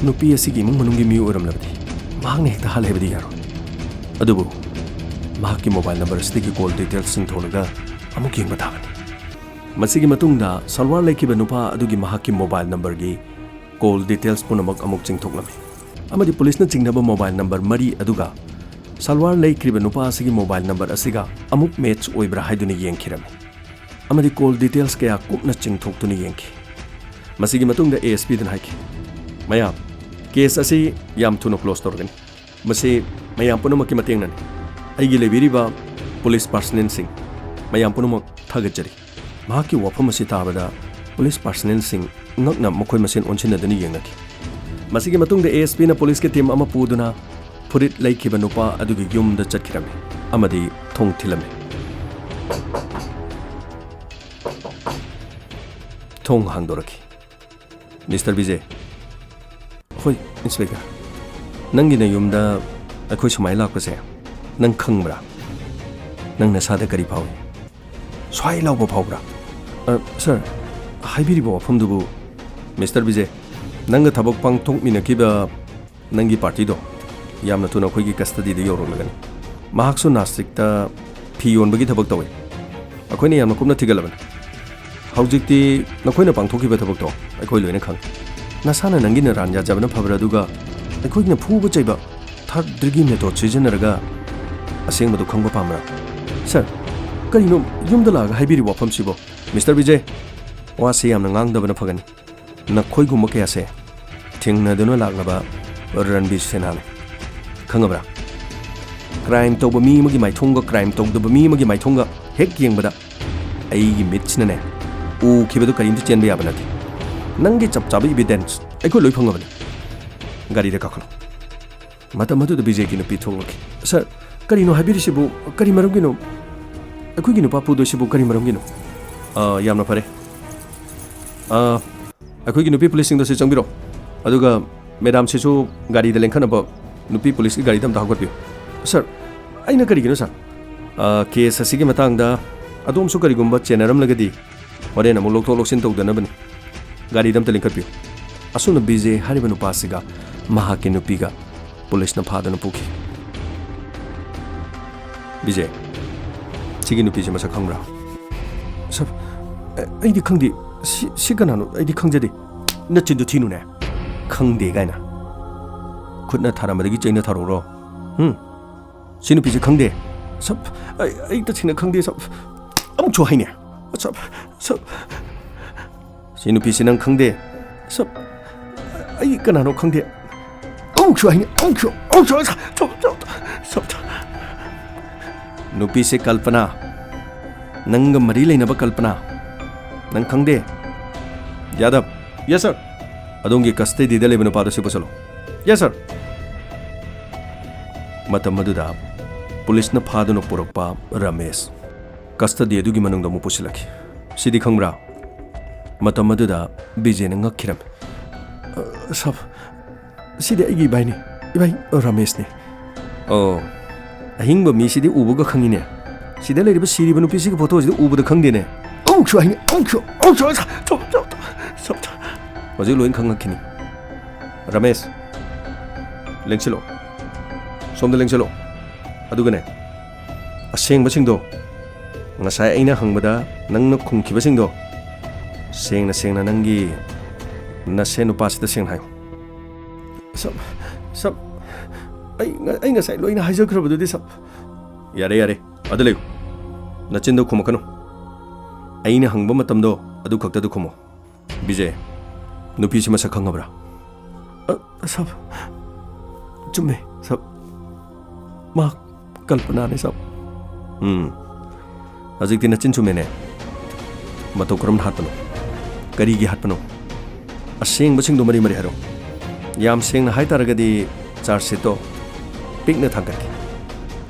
ꯅꯨꯄꯤ ꯑꯁꯤꯒꯤ ꯏꯃꯨꯡ ꯃꯅꯨꯡꯒꯤ ꯃꯤ ꯑꯣꯏꯔꯝꯂꯕꯗꯤ ꯃꯍꯥꯛꯅ ꯍꯦꯛꯇ ꯍꯜ ꯍꯥꯏꯕꯗꯤ ꯌꯥꯔꯣꯏ ꯑꯗꯨꯕꯨ ꯃꯍꯥꯛꯀꯤ ꯃꯣꯕꯥꯏꯜ ꯅꯝꯕꯔ ꯑꯁꯤꯗꯒꯤ ꯀꯣꯜ ꯗꯤꯇꯦꯜꯁꯤꯡ ꯊꯣꯛꯂꯒ ꯑꯃꯨꯛ ꯌꯦꯡꯕ ꯇꯥꯕꯅꯤ ꯃꯁꯤꯒꯤ ꯃꯇꯨꯡꯗ ꯁꯜꯋꯥꯔ ꯂꯩꯈꯤꯕ ꯅꯨꯄꯥ ꯑꯗꯨꯒꯤ ꯃꯍꯥꯛꯀꯤ ꯃꯣꯕꯥꯏꯜ ꯅꯝꯕꯔꯒꯤ ꯀꯣꯜ ꯗꯤꯇꯦꯜꯁ ꯄꯨꯝꯅꯃꯛ ꯑꯃꯨꯛ ꯆꯤꯡꯊꯣꯛꯂꯝꯃꯤ ꯑꯃꯗꯤ ꯄꯨꯂꯤꯁꯅ ꯆꯤꯡꯅꯕ ꯃꯣꯕꯥꯏꯜ ꯅꯝꯕꯔ 4 ꯑꯗꯨꯒ ꯁꯜꯋꯥꯔ ꯂꯩꯈꯤꯕ ꯅꯨꯄꯥ ꯑꯁꯤꯒꯤ ꯃꯣꯕꯥꯏꯜ ꯅꯝꯕꯔ ꯑꯁꯤꯒ ꯑꯃꯨꯛ ꯃꯦꯠꯆ ꯑꯣꯏꯕ꯭ꯔꯥ ꯍꯥꯏꯗꯨꯅ ꯌꯦꯡꯈꯤꯔꯝꯃꯤ ꯑꯃꯗꯤ ꯀꯣꯜ ꯗꯤꯇꯦꯜꯁ kaya ꯀꯨꯞꯅ ꯆꯤꯡꯊꯣꯛꯇꯨꯅ ꯌꯦꯡꯈꯤ ꯃꯁꯤꯒꯤ ꯃꯇꯨꯡꯗ ASPꯗꯨꯅ ꯍꯥꯏꯈꯤ ꯃꯌꯥꯝ ꯀꯦꯁ ꯑꯁꯤ ꯌꯥꯝ ꯊꯨꯅ ꯀ꯭ꯂꯣꯖ ꯇꯧꯔꯒꯅꯤ ꯃꯁꯤ ꯃꯌꯥꯝ ꯄꯨꯝꯅꯃꯛꯀꯤ ꯃꯇꯦꯡꯅꯅꯤ ꯑꯩꯒꯤ ꯂꯩꯕꯤꯔꯤꯕ ꯄꯨꯂꯤꯁ ꯄꯥꯔꯁꯅꯦꯜꯁꯤꯡ ꯃꯌꯥꯝ ꯄꯨꯝꯅꯃꯛ ꯊꯥꯒꯠꯆꯔꯤ ꯃꯍꯥꯛꯀꯤ ꯋꯥꯐꯝ ꯑꯁꯤ ꯇꯥꯕꯗ ꯄꯨꯂꯤꯁ ꯄꯥꯔꯁꯅꯦꯜꯁꯤꯡ ꯉꯛꯅ ꯃꯈꯣꯏ ꯃꯁꯦꯟ ꯑꯣꯟꯁꯤꯟꯅꯗꯨꯅ ꯌꯦꯡꯅꯈꯤ ꯃꯁꯤꯒꯤ ꯃꯇꯨꯡꯗ ASPꯅ ꯄꯨꯂꯤꯁꯀꯤ ꯇꯤꯝ ꯑꯃ ꯄꯨꯗꯨꯅ ꯐꯨꯔꯤꯠ ꯂꯩꯈꯤꯕ ꯅꯨꯄꯥ ꯑꯗꯨꯒꯤ ꯌꯨꯝꯗ ꯆꯠꯈꯤꯔꯝꯃꯤ ꯑꯃꯗꯤ ꯊꯣꯡ ꯊꯤꯜꯂꯝꯃꯤ ꯊꯣꯡ ꯍꯥꯡꯗꯣꯔꯛꯈꯤ ꯃꯤꯁꯇꯔ ꯕꯤꯖꯦ ꯍꯣꯏ ꯏꯟꯁꯄꯦꯛꯇꯔ ꯅꯪꯒꯤ ꯌꯨꯝꯗ ꯑꯩꯈꯣꯏ ꯁꯨꯃꯥꯏꯅ ꯂꯥꯛꯄꯁꯦ ꯅꯪ ꯈꯪꯕ꯭ꯔꯥ ꯅꯪ ꯅꯁꯥꯗ ꯀꯔꯤ ꯐꯥꯎꯏ ꯁ꯭ꯋꯥꯏ ꯂꯥꯎꯕ ꯐꯥꯎꯕ꯭ꯔꯥ ꯁꯔ ꯍꯥꯏꯕꯤꯔꯤꯕ ꯋꯥꯐꯝꯗꯨꯕꯨ ꯃꯤꯁꯇꯔ ꯕꯤꯖꯦ ꯅꯪꯒ ꯊꯕꯛ ꯄꯥꯡꯊꯣꯛꯃꯤꯟꯅꯈꯤꯕ ꯅꯪꯒꯤ ꯄꯥꯔꯇꯤꯗꯣ ꯌꯥꯝꯅ ꯊꯨꯅ ꯑꯩꯈꯣꯏꯒꯤ ꯀꯁꯇꯗꯤꯗ ꯌꯧꯔꯛꯂꯒꯅꯤ ꯃꯍꯥꯛꯁꯨ ꯅꯥꯁꯤꯛꯇ ꯐꯤ ꯌꯣꯟꯕꯒꯤ ꯊꯕꯛ ꯇꯧꯏ ꯑꯩꯈꯣꯏꯅ ꯌꯥꯝꯅ ꯀꯨꯞꯅ ꯊꯤꯒꯠꯂꯕꯅꯤ ꯍꯧꯖꯤꯛꯇꯤ ꯅꯈꯣꯏꯅ ꯄꯥꯡꯊꯣꯛꯈꯤꯕ ꯊꯕꯛꯇꯣ ꯑꯩꯈꯣꯏ ꯂꯣꯏꯅ ꯈꯪꯉꯤ ꯅꯁꯥꯅ ꯅꯪꯒꯤ ꯅꯔꯥꯟ ꯌꯥꯖꯕꯅ ꯐꯕ꯭ꯔꯥ ꯑꯗꯨꯒ ꯑꯩꯈꯣꯏꯅ ꯐꯨꯕ ꯆꯩꯕ ꯊꯥꯔꯗ ꯗꯤꯒ꯭ꯔꯤ ꯃꯦꯊꯣꯗ ꯁꯤꯖꯤꯟꯅꯔꯒ ꯑꯁꯦꯡꯕꯗꯨ ꯈꯪꯕ ꯄꯥꯝꯕ꯭ꯔꯥ ꯁꯔ ꯀꯔꯤꯅꯣ ꯌꯨꯝꯗ ꯂꯥꯛꯑꯒ ꯍꯥꯏꯕꯤꯔꯤꯕ ꯋꯥꯐꯝꯁꯤꯕꯣ ꯃꯤꯁꯇꯔ ꯕꯤꯖꯦ ꯋꯥꯁꯦ ꯌꯥꯝꯅ ꯉꯥꯡꯗꯕꯅ ꯐꯒꯅꯤ ꯅꯈꯣꯏꯒꯨꯝꯕ ꯀꯌꯥꯁꯦ ꯊꯦꯡꯅꯗꯨꯅ ꯂꯥꯛꯂꯕ ꯔꯟꯕꯤꯔ ꯁꯦꯅꯥꯅꯤ ꯈꯪꯉꯕ꯭ꯔꯥ ꯀ꯭ꯔꯥꯏꯝ ꯇꯧꯕ ꯃꯤ ꯑꯃꯒꯤ ꯃꯥꯏꯊꯣꯡꯒ ꯀ꯭ꯔꯥꯏꯝ ꯇꯧꯗꯕ ꯃꯤ ꯑꯃꯒꯤ ꯃꯥꯏꯊꯣꯡꯒ ꯍꯦꯛ ꯌꯦꯡꯕꯗ ꯑꯩꯒꯤ ꯃꯤꯠꯁꯤꯅꯅꯦ ꯎꯈꯤꯕꯗꯨ ꯀꯔꯤꯝꯇ ꯆꯦꯟꯕ ꯌꯥꯕ ꯅꯠꯇꯦ ꯅꯪꯒꯤ ꯆꯞ ꯆꯥꯕ ꯏꯕꯤꯗꯦꯟꯁ ꯑꯩꯈꯣꯏ ꯂꯣꯏ ꯐꯪꯉꯕꯅꯤ ꯒꯥꯔꯤꯗ ꯀꯥꯈꯠꯂꯣ ꯃꯇꯝ ꯑꯗꯨꯗ ꯕꯤꯖꯦꯒꯤ ꯅꯨꯄꯤ ꯊꯣꯛꯂꯛꯈꯤ ꯁꯥꯔ ꯀꯔꯤꯅꯣ ꯍꯥꯏꯕꯤꯔꯤꯁꯤꯕꯨ ꯀꯔꯤ ꯃꯔꯝꯒꯤꯅꯣ ꯑꯩꯈꯣꯏꯒꯤ ꯅꯨꯄꯥ ꯄꯨꯗꯣꯏꯁꯤꯕꯨ ꯀꯔꯤ ꯃꯔꯝꯒꯤꯅꯣ ꯌꯥꯝꯅ ꯐꯔꯦ ꯑꯩꯈꯣꯏꯒꯤ ꯅꯨꯄꯤ ꯄꯨꯂꯤꯁꯁꯤꯡꯗꯁꯨ ꯆꯪꯕꯤꯔꯣ ꯑꯗꯨꯒ ꯃꯦꯗꯥꯝꯁꯤꯁꯨ ꯒꯥꯔꯤꯗ ꯂꯦꯡꯈꯠꯅꯕ ꯅꯨꯄꯤ ꯄꯨꯂꯤꯁꯀꯤ ꯒꯥꯔꯤꯗ ꯑꯝꯇ ꯍꯧꯒꯠꯄꯤꯌꯨ ꯁꯥꯔ ꯑꯩꯅ ꯀꯔꯤꯒꯤꯅꯣ ꯁꯥꯔ ꯀꯦꯁ ꯑꯁꯤꯒꯤ ꯃꯇꯥꯡꯗ ꯑꯗꯣꯝꯁꯨ ꯀꯔꯤꯒꯨꯝꯕ ꯆꯦꯟꯅꯔꯝꯂꯒꯗꯤ ꯍꯣꯔꯦꯟ ꯑꯃꯨꯛ ꯂꯧꯊꯣꯛ ꯂꯧꯁꯤꯟ ꯇꯧꯗꯅꯕꯅꯤ ꯒꯥꯔꯤꯗ ꯑꯝꯇ ꯂꯦꯡꯈꯠꯄꯤꯌꯨ ꯑꯁꯨꯝꯅ ꯕꯤꯖꯦ ꯍꯥꯏꯔꯤꯕ ꯅꯨꯄꯥꯁꯤꯒ ꯃꯍꯥꯛꯀꯤ ꯅꯨꯄꯤꯒ ꯄꯨꯂꯤꯁꯅ ꯐꯥꯗꯨꯅ ꯄꯨꯈꯤ ꯕꯤꯖꯦ ꯁꯤꯒꯤ ꯅꯨꯄꯤꯁꯤ ꯃꯁꯛ ꯈꯪꯕ꯭ꯔꯥ ꯁꯥꯔ ꯑꯩꯗꯤ ꯈꯪꯗꯦ ꯁꯤ ꯀꯅꯥꯅꯣ ꯑꯩꯗꯤ ꯈꯪꯖꯗꯦ ꯅꯆꯤꯟꯗꯨ ꯊꯤꯅꯨꯅꯦ ꯈꯪꯗꯦ ꯀꯥꯏꯅ ꯈꯨꯠꯅ ꯊꯥꯔꯝꯕꯗꯒꯤ ꯆꯩꯅ ꯊꯥꯔꯛꯎꯔꯣ ꯁꯤ ꯅꯨꯄꯤꯁꯤ ꯈꯪꯗꯦ ꯁꯞ ꯑꯩ ꯇꯁꯦꯡꯅ ꯈꯪꯗꯦ ꯁꯞ ꯑꯃꯨꯛꯁꯨ ꯍꯥꯏꯅꯦ ꯁꯞ ꯁꯞ ꯁꯤ ꯅꯨꯄꯤꯁꯤ ꯅꯪ ꯈꯪꯗꯦ ꯁꯞ ꯑꯩ ꯀꯅꯥꯅꯣ ꯈꯪꯗꯦ ꯑꯃꯨꯛꯁꯨ ꯍꯥꯏꯅꯦ ꯑꯃꯨꯛꯁꯨ ꯁꯞ ꯅꯨꯄꯤꯁꯤ ꯀꯜꯄꯅꯥ ꯅꯪꯒ ꯃꯔꯤ ꯂꯩꯅꯕ ꯀꯜꯄꯅꯥ ꯅꯪ ꯈꯪꯗꯦ ꯌꯥꯗꯕ ꯌꯦꯁ ꯁꯔ ꯑꯗꯣꯝꯒꯤ ꯀꯁꯇꯗꯤꯗ ꯂꯩꯕ ꯅꯨꯄꯥꯗꯣ ꯁꯤ ꯄꯨꯁꯜꯂꯣ ꯌꯦꯁ ꯁꯔ ꯃꯇꯝ ꯑꯗꯨꯗ ꯄꯨꯂꯤꯁꯅ ꯐꯥꯗꯨꯅ ꯄꯨꯔꯛꯄ ꯔꯃꯦꯁ ꯀꯁꯇꯗꯤ ꯑꯗꯨꯒꯤ ꯃꯅꯨꯡꯗ ꯑꯃꯨꯛ ꯄꯨꯁꯤꯜꯂꯛꯈꯤ ꯁꯤꯗꯤ ꯈꯪꯕ꯭ꯔꯥ ꯃꯇꯝ ꯑꯗꯨꯗ ꯕꯤꯖꯦꯅ ꯉꯛꯈꯤꯔꯝꯃꯤ ꯁꯕ ꯁꯤꯗꯤ ꯑꯩꯒꯤ ꯏꯕꯥꯏꯅꯤ ꯏꯕꯥꯏ ꯔꯃꯦꯁꯅꯤ ꯑꯣ ꯑꯍꯤꯡꯕ ꯃꯤꯁꯤꯗꯤ ꯎꯕꯒ ꯈꯪꯉꯤꯅꯦ ꯁꯤꯗ ꯂꯩꯔꯤꯕ ꯁꯤꯔꯤꯕ ꯅꯨꯄꯤꯁꯤꯒꯤ ꯐꯣꯇꯣꯁꯤꯗ ꯎꯕꯗ ꯈꯪꯗꯦꯅꯦ ꯑꯃꯨꯛꯁꯨ ꯍꯥꯏꯅꯤ ꯑꯃꯨꯛꯁꯨ ꯍꯧꯖꯤꯛ ꯂꯣꯏꯅ ꯈꯪꯉꯛꯈꯤꯅꯤ ꯔꯃꯦꯁ ꯂꯦꯡꯁꯤꯜꯂꯣ ꯁꯣꯝꯗ ꯂꯦꯡꯁꯤꯜꯂꯣ ꯑꯗꯨꯒꯅꯦ ꯑꯁꯦꯡꯕꯁꯤꯡꯗꯣ ꯉꯁꯥꯏ ꯑꯩꯅ ꯍꯪꯕꯗ ꯅꯪꯅ ꯈꯨꯝꯈꯤꯕꯁꯤꯡꯗꯣ ꯁꯦꯡꯅ ꯅꯪꯒꯤ ꯅꯁꯦ ꯅꯨꯄꯥꯁꯤꯗ ꯁꯦꯡꯅ ꯍꯥꯏꯌꯨ ꯁꯞ ꯑꯩ ꯉꯁꯥꯏ ꯂꯣꯏꯅ ꯍꯥꯏꯖꯈ꯭ꯔꯕꯗꯨꯗꯤ ꯁꯞ ꯌꯥꯔꯦ ꯑꯗꯨ ꯂꯩꯌꯨ ꯅꯆꯤꯟꯗꯣ ꯈꯨꯝꯃꯛꯀꯅꯨ ꯑꯩꯅ ꯍꯪꯕ ꯃꯇꯝꯗꯣ ꯑꯗꯨ ꯈꯛꯇꯗ ꯈꯨꯝꯃꯣ ꯕꯤꯖꯦ ꯅꯨꯄꯤꯁꯤ ꯃꯁꯛ ꯈꯪꯉꯕ꯭ꯔꯥ ꯁꯞ ꯆꯨꯝꯃꯦ ꯁꯞ ꯃꯥ ꯀꯜꯄꯅꯥꯅꯦ ꯁꯞ ꯍꯧꯖꯤꯛꯇꯤ ꯅꯆꯤꯟ ꯆꯨꯝꯃꯦꯅꯦ ꯃꯇꯧ ꯀꯔꯝꯅ ꯍꯥꯠꯄꯅꯣ ꯀꯔꯤꯒꯤ ꯍꯥꯠꯄꯅꯣ ꯑꯁꯦꯡꯕꯁꯤꯡꯗꯣ ꯃꯔꯤ ꯍꯥꯏꯔꯣ ꯌꯥꯝ ꯁꯦꯡꯅ ꯍꯥꯏꯇꯥꯔꯒꯗꯤ ꯆꯥꯔꯖ ꯁꯤꯠꯇꯣ ꯄꯤꯛꯅ ꯊꯥꯡꯒꯠꯈꯤ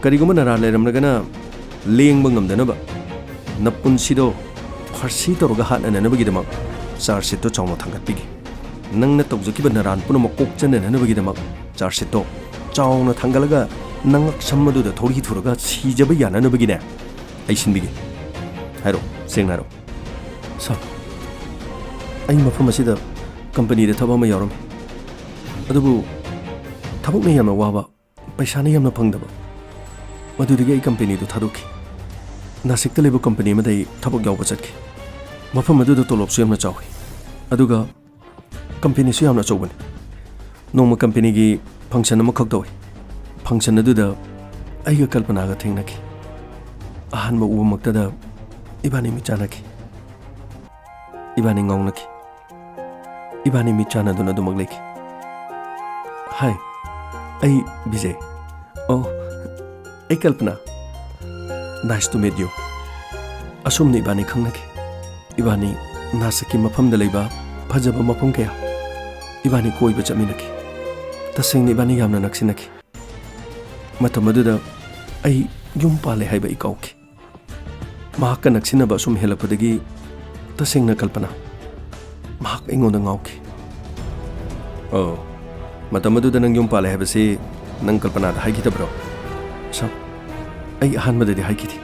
ꯀꯔꯤꯒꯨꯝꯕ ꯅꯔꯥ ꯂꯩꯔꯝꯂꯒꯅ ꯂꯦꯡꯕ ꯉꯝꯗꯅꯕ ꯅꯄꯨꯟꯁꯤꯗꯣ ꯐꯥꯔꯁꯤ ꯇꯧꯔꯒ ꯍꯥꯠꯅꯅꯕꯒꯤꯗꯃꯛ ꯆꯥꯔꯖ ꯁꯤꯠꯇꯣ ꯆꯥꯎꯅ ꯊꯥꯡꯒꯠꯄꯤꯈꯤ ꯅꯪꯅ ꯇꯧꯖꯈꯤꯕ ꯅꯔꯥꯟ ꯄꯨꯝꯅꯃꯛ ꯀꯣꯛꯆꯅꯅꯕꯒꯤꯗꯃꯛ ꯆꯥꯔꯖ ꯁꯤꯠꯇꯣ ꯆꯥꯎꯅ ꯊꯥꯡꯒꯠꯂꯒ ꯅꯉꯛ ꯁꯝ ꯑꯗꯨꯗ ꯊꯧꯔꯤ ꯊꯨꯔꯒ ꯁꯤꯖꯕ ꯌꯥꯅꯅꯕꯒꯤꯅꯦ ꯑꯩ ꯁꯤꯟꯕꯤꯒꯦ ꯍꯥꯏꯔꯣ ꯁꯦꯡꯅ ꯍꯥꯏꯔꯣ ꯁꯥꯔ ꯑꯩ ꯃꯐꯝ ꯑꯁꯤꯗ ꯀꯝꯄꯅꯤꯗ ꯊꯕꯛ ꯑꯃ ꯌꯥꯎꯔꯝꯃꯤ ꯑꯗꯨꯕꯨ ꯊꯕꯛꯅ ꯌꯥꯝꯅ ꯋꯥꯕ ꯄꯩꯁꯥꯅ ꯌꯥꯝꯅ ꯐꯪꯗꯕ ꯃꯗꯨꯗꯒꯤ ꯑꯩ ꯀꯝꯄꯅꯤꯗꯨ ꯊꯥꯗꯣꯛꯈꯤ ꯅꯥꯁꯤꯛꯇ ꯂꯩꯕ ꯀꯝꯄꯅꯤ ꯑꯃꯗ ꯑꯩ ꯊꯕꯛ ꯌꯥꯎꯕ ꯆꯠꯈꯤ ꯃꯐꯝ ꯑꯗꯨꯗ ꯇꯣꯂꯣꯞꯁꯨ ꯌꯥꯝꯅ ꯆꯥꯎꯏ ꯑꯗꯨꯒ ꯀꯝꯄꯅꯤꯁꯨ ꯌꯥꯝꯅ ꯑꯆꯧꯕꯅꯤ ꯅꯣꯡꯃ ꯀꯝꯄꯅꯤꯒꯤ ꯐꯪꯁꯟ ꯑꯃꯈꯛ ꯇꯧꯏ ꯐꯪꯁꯟ ꯑꯗꯨꯗ ꯑꯩꯒ ꯀꯜꯄꯅꯥꯒ ꯊꯦꯡꯅꯈꯤ ꯑꯍꯥꯟꯕ ꯎꯕꯃꯛꯇꯗ ꯏꯕꯥꯅꯤ ꯃꯤꯠ ꯆꯥꯟꯅꯈꯤ ꯏꯕꯥꯅꯤ ꯉꯥꯎꯅꯈꯤ ꯏꯕꯥꯅꯤ ꯃꯤꯠ ꯆꯥꯟꯅꯗꯨꯅ ꯑꯗꯨꯃꯛ ꯂꯩꯈꯤ ꯍꯥꯏ ꯑꯩ ꯕꯤꯖꯦ ꯑꯣ ꯑꯩ ꯀꯜꯄꯅꯥ ꯅꯥꯏꯁ ꯇꯨ ꯃꯤꯠ ꯌꯨ ꯑꯁꯨꯝꯅ ꯏꯕꯥꯅꯤ ꯈꯪꯅꯈꯤ ꯏꯕꯥꯅꯤ ꯅꯥꯁꯤꯛꯀꯤ ꯃꯐꯝꯗ ꯂꯩꯕ ꯐꯖꯕ ꯃꯐꯝ ꯀꯌꯥ ꯏꯕꯥꯅꯤ ꯀꯣꯏꯕ ꯆꯠꯃꯤꯟꯅꯈꯤ ꯇꯁꯦꯡꯅ ꯏꯕꯥꯅꯤ ꯌꯥꯝꯅ ꯅꯛꯁꯤꯟꯅꯈꯤ ꯃꯇꯝ ꯑꯗꯨꯗ ꯑꯩ ꯌꯨꯝ ꯄꯥꯜꯂꯦ ꯍꯥꯏꯕ ꯑꯩ ꯀꯥꯎꯈꯤ ꯃꯍꯥꯛꯀ ꯅꯛꯁꯤꯟꯅꯕ ꯑꯁꯨꯝ ꯍꯦꯜꯂꯛꯄꯗꯒꯤ ꯇꯁꯦꯡꯅ ꯀꯜꯄꯅꯥ ꯃꯍꯥꯛ ꯑꯩꯉꯣꯟꯗ ꯉꯥꯎꯈꯤ ꯑꯣ ꯃꯇꯝ ꯑꯗꯨꯗ ꯅꯪ ꯌꯨꯝ ꯄꯥꯜꯂꯦ ꯍꯥꯏꯕꯁꯤ ꯅꯪ ꯀꯜꯄꯅꯥꯗ ꯍꯥꯏꯈꯤꯗꯕ꯭ꯔꯣ ꯁꯝ ꯑꯩ ꯑꯍꯥꯟꯕꯗꯗꯤ ꯍꯥꯏꯈꯤꯗꯦ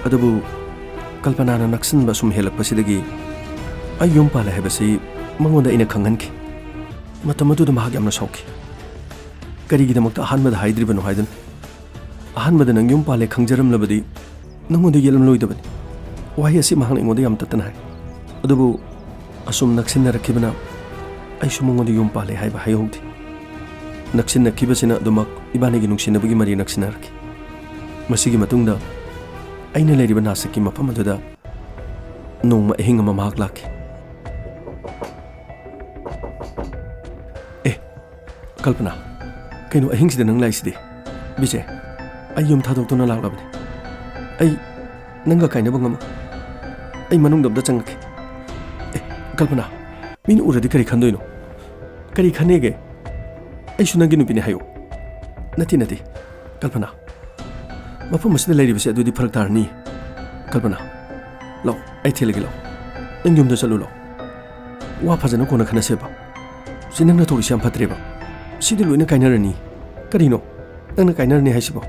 ꯑꯗꯨꯕꯨ ꯀꯜꯄꯅꯥꯅ ꯅꯛꯁꯤꯟꯕ ꯑꯁꯨꯝ ꯍꯦꯜꯂꯛꯄꯁꯤꯗꯒꯤ ꯑꯩ ꯌꯨꯝ ꯄꯥꯜꯂꯦ ꯍꯥꯏꯕꯁꯤ ꯃꯉꯣꯟꯗ ꯑꯩꯅ ꯈꯪꯍꯟꯈꯤ ꯃꯇꯝ ꯑꯗꯨꯗ ꯃꯍꯥꯛ ꯌꯥꯝꯅ ꯁꯥꯎꯈꯤ ꯀꯔꯤꯒꯤꯗꯃꯛꯇ ꯑꯍꯥꯟꯕꯗ ꯍꯥꯏꯗ꯭ꯔꯤꯕꯅꯣ ꯍꯥꯏꯗꯨꯅ ꯑꯍꯥꯟꯕꯗ ꯅꯪ ꯌꯨꯝ ꯄꯥꯜꯂꯦ ꯈꯪꯖꯔꯝꯂꯕꯗꯤ ꯅꯪꯉꯣꯟꯗ ꯌꯦꯜꯂꯝꯂꯣꯏꯗꯕꯅꯤ ꯋꯥꯍꯩ ꯑꯁꯤ ꯃꯍꯥꯛꯅ ꯑꯩꯉꯣꯟꯗ ꯌꯥꯝ ꯇꯠꯇꯅ ꯍꯥꯏ ꯑꯗꯨꯕꯨ ꯑꯁꯨꯝ ꯅꯛꯁꯤꯟꯅꯔꯛꯈꯤꯕꯅ ꯑꯩꯁꯨ ꯃꯉꯣꯟꯗ ꯌꯨꯝ ꯄꯥꯜꯂꯦ ꯍꯥꯏꯕ ꯍꯥꯏꯍꯧꯗꯦ ꯅꯛꯁꯤꯟꯅꯈꯤꯕꯁꯤꯅ ꯑꯗꯨꯃꯛ ꯏꯕꯥꯅꯤꯒꯤ ꯅꯨꯡꯁꯤꯅꯕꯒꯤ ꯃꯔꯤ nong ma ahing ama mahak laki. Kalpana, kaino ahing sida nang lai sidi. Bije, ay yum thadok to na laklabani. Ay nangga kaina bangam. Ay manung dabda changak. Kalpana, min uradi kari khandoino. Kari khanege. Ay sunangi nupini hayo. Nati Kalpana. Mafum masida lairi bise adudi pharak tarni. Kalpana. Law, ay thelagi law. Nang yum da chalu law. Wa phajana kona khana seba. Sinang na thori siam phatreba. Sidi loina kainarani. Karino? Nangna kainarani haisibo.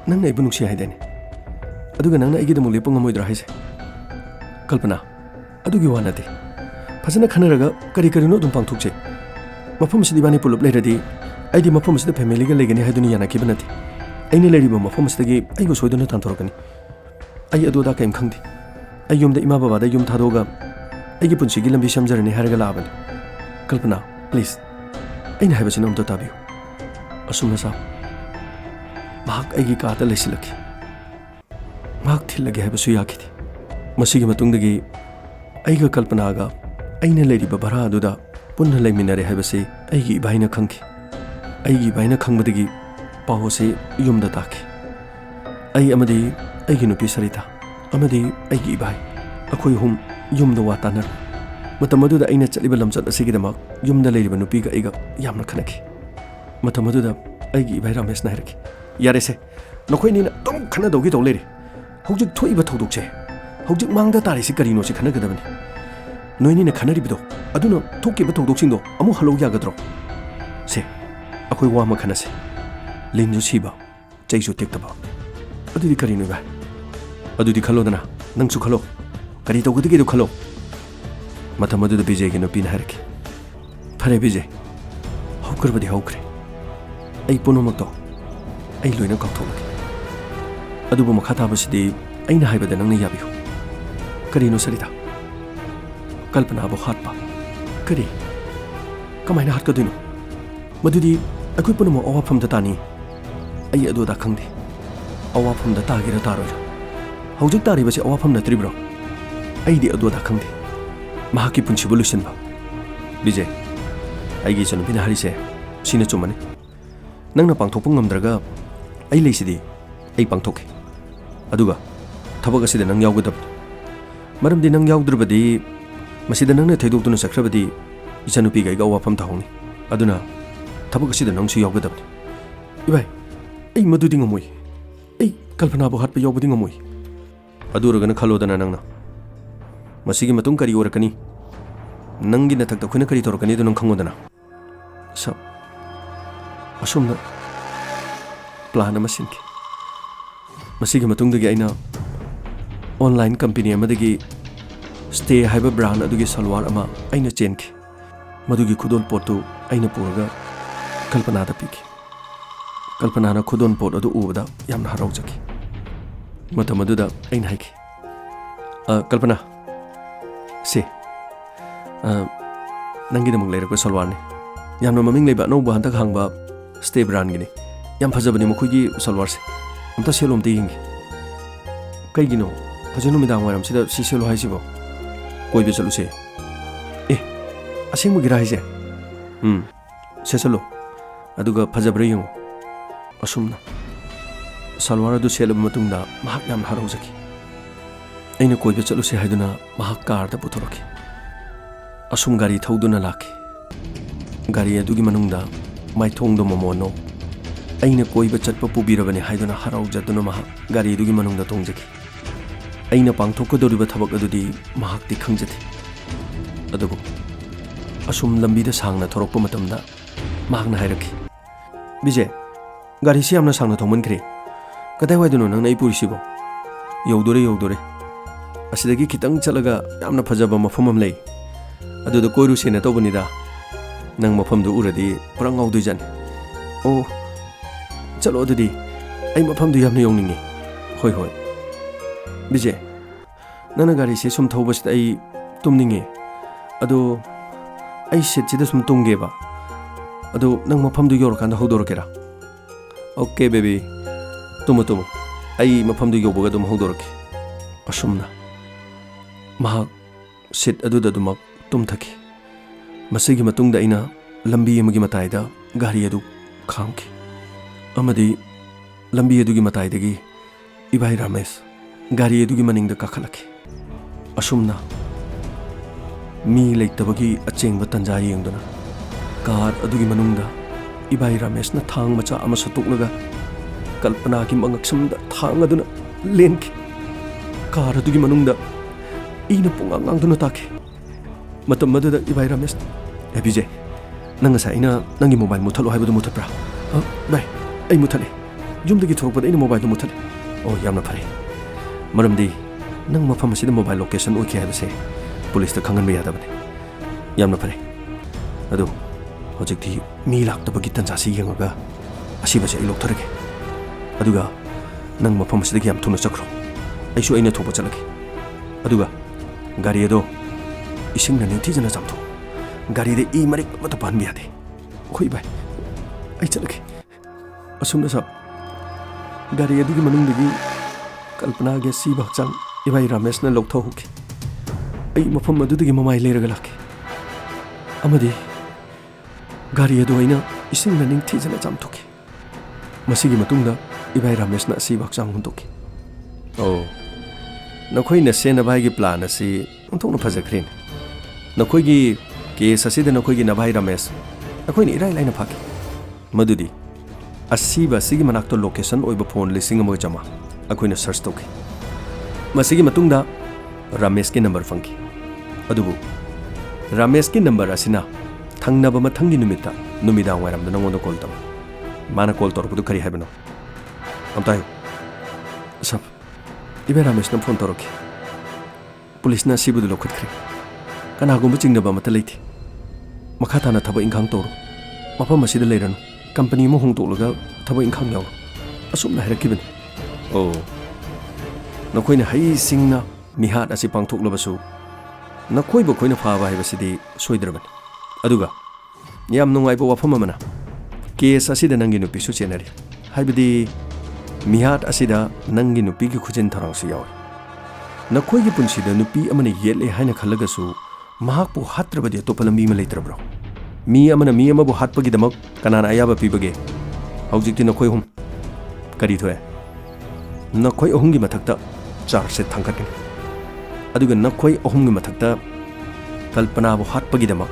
Nangna ibu nuksi haidani. Aduga nangna aigi da muli punga moidra haise. Kalpana. Adugi wanati. Phajana khanaraga kari karino dum pangthukche. Mafum sidi bani pulup leiradi. Aidi mafum sida family ga legani haiduni yana kibanati. Aini leiriba mafum sidagi aigo soiduna tanthorokani. Ai aduda kaim khangdi. Ai yumda ima baba da yum thadoga. Aigi punsigi lambi samjarani haraga labani. Kalpana, please. Aina haibasina umta tabiyo. Asumna sa. Mahak aigi kaata laisilaki. Mahak thillagi haibasu yakiti. Masigi matungdagi aiga kalpanaga aina leiriba bara aduda punna laiminare haibase aigi ibaina khangki. Aigi ibaina khangmadagi pahose yumda taki. Ai amadi aigi nupi sarita. Amadi aigi ibai. Akhoi hum yumda watanar. Matam aduda aina chaliba lamchat asigidamak yumda leiriba nupiga aiga yamna khanaki. Matam aduda aigi ibai Ramesh na hairaki. Yare se nokhoi nina dum khana dogi to leiri. Hojik thoiba thodokche. Hojik mangda tari si karino si khana gadabani. Noini na khanari bido aduna thokiba thodokchingdo amu halo yagadro. Se akhoi wa ma khana se. Linju siba chaisu tektaba. Adudi karino ba. Adudi khalo dana nangsu khalo. Kari to gudigi do khalo. Matam aduda Bijay gi nupi na hairaki. Phare Bijay. Haukrabadi haukre. Ai punumakto. Ai loina kautholaki. Adubu makha tabasidi aina haibada nangna yabiyu. Karino sarita. Kalpana abo hatpa. Kari. Kamaina hatkadino. Madudi akoi punuma awafamda tani. Ai aduda khangde. Awafamda tagira taroira. Haujik taribasi awafamda tribro. Ai di aduda khangde. Mahaki punchibu lusinba. Bijay, aigi chanupina harise sina chumani. Nangna pangthokpa ngamdraga ai leisidi ai pangthoke. Aduga thabak asida nang yawgadab. Maramdi nang yawdrabadi masida nangna thaidoktuna sakrabadi ichanupi ga awafam thahongni. Aduna thabak asida nangsu yawgadab. Ibai, ai madudi ngamoi. Ai kalpana bo hatpa yawbadi ngamoi. Aduragana khalodana nangna. Masigi matung kari orakani. Nangi na takta khuna kari torokani do nang khangodana. Sab. Asumna plan ama sinki. Masigi matung dagi aina online company amadagi stay haiba brand adugi salwar ama aina chenki. Madugi khudon potu aina puraga kalpana da piki. Kalpana na khudon pot adu ubada yamna haraujaki. Matamaduda aina haiki. Kalpana se nangi damang leira ko salwar ni yamna maming leiba no ba hantak hangba stay brand gini yam phajabani mokhugi salwar se amta selom te yingi kaigino phajanu midang waram sida si selo haisibo koibe chalu se asing mo gira haise sesalo aduga phajabra yung asumna salwar adu selab matungda mahak yam haraujaki aina koibe chalu se haiduna mahak car da puthoroki asum gari thauduna laki gari adugi manungda maithongdo momono aina koiba chatpa pubirabani haiduna haraujatuna mahak gari adugi manungda tongjaki aina pangthokkodoriba thabak adudi mahakti khangjati adugo asum lambida sangna thorokpa matamda mahakna hairaki Bijay gari si amna sangna thongmankre kadai waiduno nangna ipurisibo yodore asidagi kitang chalaga yamna phajaba mafam am lei aduda koiru sena tobani da nang mafam du uradi pura ngaudui jan o chalo adudi ai mafam du yamna yongningi hoi Bijay nana gari se sum thobasida ai tumningi adu ai set chida sum tungeba adu nang mafam du yorkanda hodorokera okay baby tumo ai mafam du yoboga dum hodoroke asumna mahak sit adudadumak tumthaki. Masigi matungda aina lambi amagi mataida gari adu khamki. Amadi lambi adugi mataidagi Ibai Ramesh gari adugi maningda kakhalaki. Asumna mi leitabagi achengba tanja yengduna car अदुगी मनुंगदा इबाई रमेश ना थांग मचा अमा सतुकलगा कल्पना की मंगक्षमदा थांग अदुना लेनकी car अदुगी मनुंगदा ईना पुंगांगांगदुना ताकी मतम मदुदा इबाई रमेश ए विजय नंग साइना नंगी मोबाइल मुथलो हाइबदु मुथप्रा बाय आई मुथले जुमदगी थोरपदा ईना मोबाइल मुथले ओ यामना फरे मरमदी नंग मफम असिदा मोबाइल लोकेशन ओके हाइबसे पुलिस ता खंगन यादबने यामना फरे अदु हौजिक्ति मी लाक्तबगी तंजासी यंगगा असिबसे आई लोक्थरगे अदुगा नंग मफम असिदगी याम थुना चक्रो आइसु आइना थोपा चलगे अदुगा गाड़ी अदो इसिंगना निंथिजना जामथो गाड़ी दे ई मरिक मत पानबि यादे खोइ बाय आई चलगे असुमना सब गाड़ी अदुगी मनुंगदगी कल्पना गे सी बखचांग इबाई रमेश ना लोक्थो हुके आई मफम अदुदगी ममाई लेरगा लाके अमदी गाड़ी अदो आइना इसिंगना निंथिजना जामथोके मसिगी मतुंगदा इबाई रमेश ना सी बखचांग हुंदोके ओ नखोइना सेनबाइगी प्लान असि ओंथोंना फजख्रेन नखोइगी केस असिदा नखोइगी नबाई रमेश अखोइना इराइ लाइना फाके मदुदी असिबा सिगी मनाक्तो लोकेशन ओइबा फोन लिसिंग अमगा जमा अखोइना सर्च तोके मसिगी मतुंगदा रमेश की नंबर फंगी अदुबु रमेश की नंबर असिना थंगनबा मथंगी नुमिता नुमिदांग वाइरमदा नंगोंदा कॉल तब माना कॉल तौरपदु करी हाइबनो अमताय सब इबे रमेश न फोन तौरके पुलिस ना सिबुदु लोखतख्रे कनागुंबा चिंगनबा मत लेथि मखा ताना थबा इंखांग तौरो मफम असिदा लेरनु कंपनी मो होंगतोलगा थबा इंखांग यावरो असुमना हाइरकिबनि ओ नखोइना हई सिंगना मिहात असि पांगथोकलबसु नखोइबो खोइना फाबा हाइबसिदि सोइद्रबनि अदुगा याम नुंगाइबो वाफम अमना केस असिदा नंगी नुपिसु चेनरि हाइबदि मिहात असिदा नंगी नुपीगी खुजिन थरांगसु याव नखोइगी पुंसिदा नुपी अमने येले हाइना खल्लगसु महाकपु हात्रबदि अतोपा लंबी अमा लेत्रब्रो मी अमना मी अमाबु हातपगिदमक कनाना अयाबा पीबगे हौजिक्ति नखोइ हुम करी थोए नखोइ अहुमगी मथक्ता चार्ज से थांगकनि अदुगा नखोइ अहुमगी मथक्ता कल्पनाबु हातपगिदमक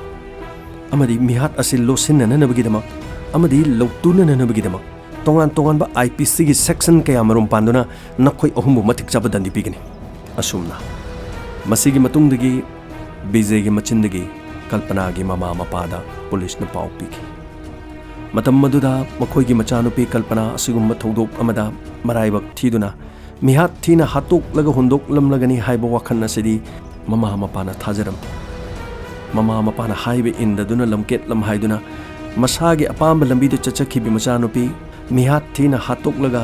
अमदी मिहात असिल लोसिनननबगिदमक अमदी लौतुनननबगिदमक तोंगान तोंगान बा IPC की सेक्शन कया मरुम पांदुना नखोइ अहुमबु मथिक चाबा दंदी पिगनि असुमना मसिगी मतुंगदगी विजय की मचिंदगी कल्पना की ममा मपादा पुलिस न पाउ पिगी मतम मदुदा मखोइगी मचानुपी कल्पना असिगुम थौदोक अमदा मराइबक थीदुना मिहात थीना हातोक लगा हुंदोक लमलगनी हाइबो वखन असिदी ममा मपाना थाजरम ममा मपाना हाइबे इंददुना लमकेट लम हाइदुना मसागे अपाम लंबी दे चचखिबि मचानुपी मिहात थीना हातोक लगा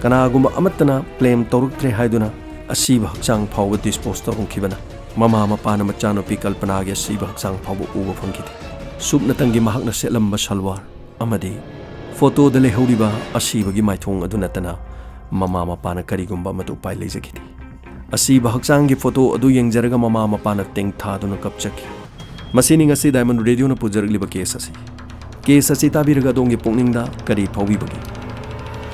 कनागुम अमतना क्लेम तौरुक्त्रे हाइदुना असीब हक्चांग फाव डिस्पोज तौरुखिबना ममा मपाना मचानुपी कल्पना गे असीब हक्चांग फाव उबा फंखिदे सुबनतंगी महकना सेलंबा सलवार अमदी फोटो दले हौरिबा असीबगी माइथोंग अदुनतना ममा मपाना करिगुंबा मदु पाइ लेजखिदे असीब हक्चांगी फोटो अदु यंगजरगा ममा मपाना तेंग थादुना कपचखि मसिनी ngasi डायमंड रेडियो न पुजरगलिबा केस असी ताबिरगा दोंगी पुंगनिंगदा करी फाउबिबगी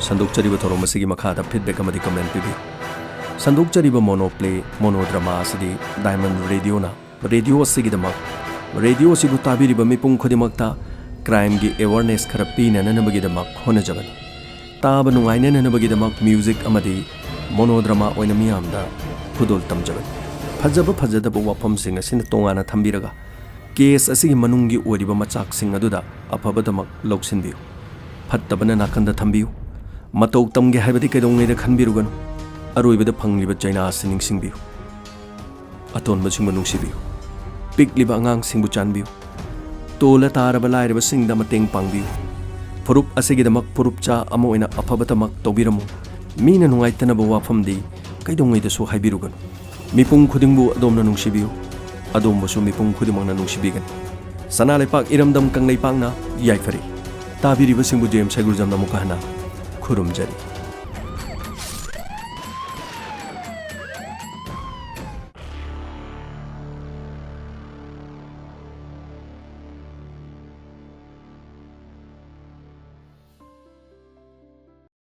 संदोकचरिबा थोरम असिगी मखादा फीडबैक अमदी कमेंट पिबि संदोकचरिबा मोनोप्ले मोनोड्रामा असिदी डायमंड रेडियो असिगिदमक रेडियो सिबु ताबिरिबा मिपुंग खुदिमक्ता क्राइम की अवेयरनेस खरा पीनननबगिदमक होनजबनी ताबा नुंगाइनननबगिदमक म्यूजिक अमदी मोनोड्रामा ओइना मियामदा खुदोल तमजबनी फजबा फजदबा वाफमसिंग असिना तोंगाना थंबिरगा केस असिगी मनुंगी ओरिबा मचाकसिंग अदुदा अफबदमक लौसिनबियु फत्तबना नाकंदा थंबियु मतौ तमगे हाइबदि कैदोंगैदा खनबिरुगनु अरोइबदा फंगलिबा चाइना सिंगसिंगबियु अतोनबसिंग नुंसिबियु पिकलिबा अंगांगसिंगबु चानबियु तोला तारबा लाइरबा सिंगदा मतेंग पांगबियु फुरुप असिगिदमक फुरुपचा अमा ओइना अफबदमक तौबिरमु मीना नुंगाइतनबा वाफमदि कैदोंगैदासु हाइबिरुगनु मिपुंग खुदिंगबु अदोमना नुंसिबियु अदोमबसु मिपुंग खुदिमंगना नुंसिबिगन सना लेपाक इरमदम कंगलेपांगना याइफरी ताबिरिबसिंगबु जेम सैगुरजमना मुकाहना खुरुमजरी।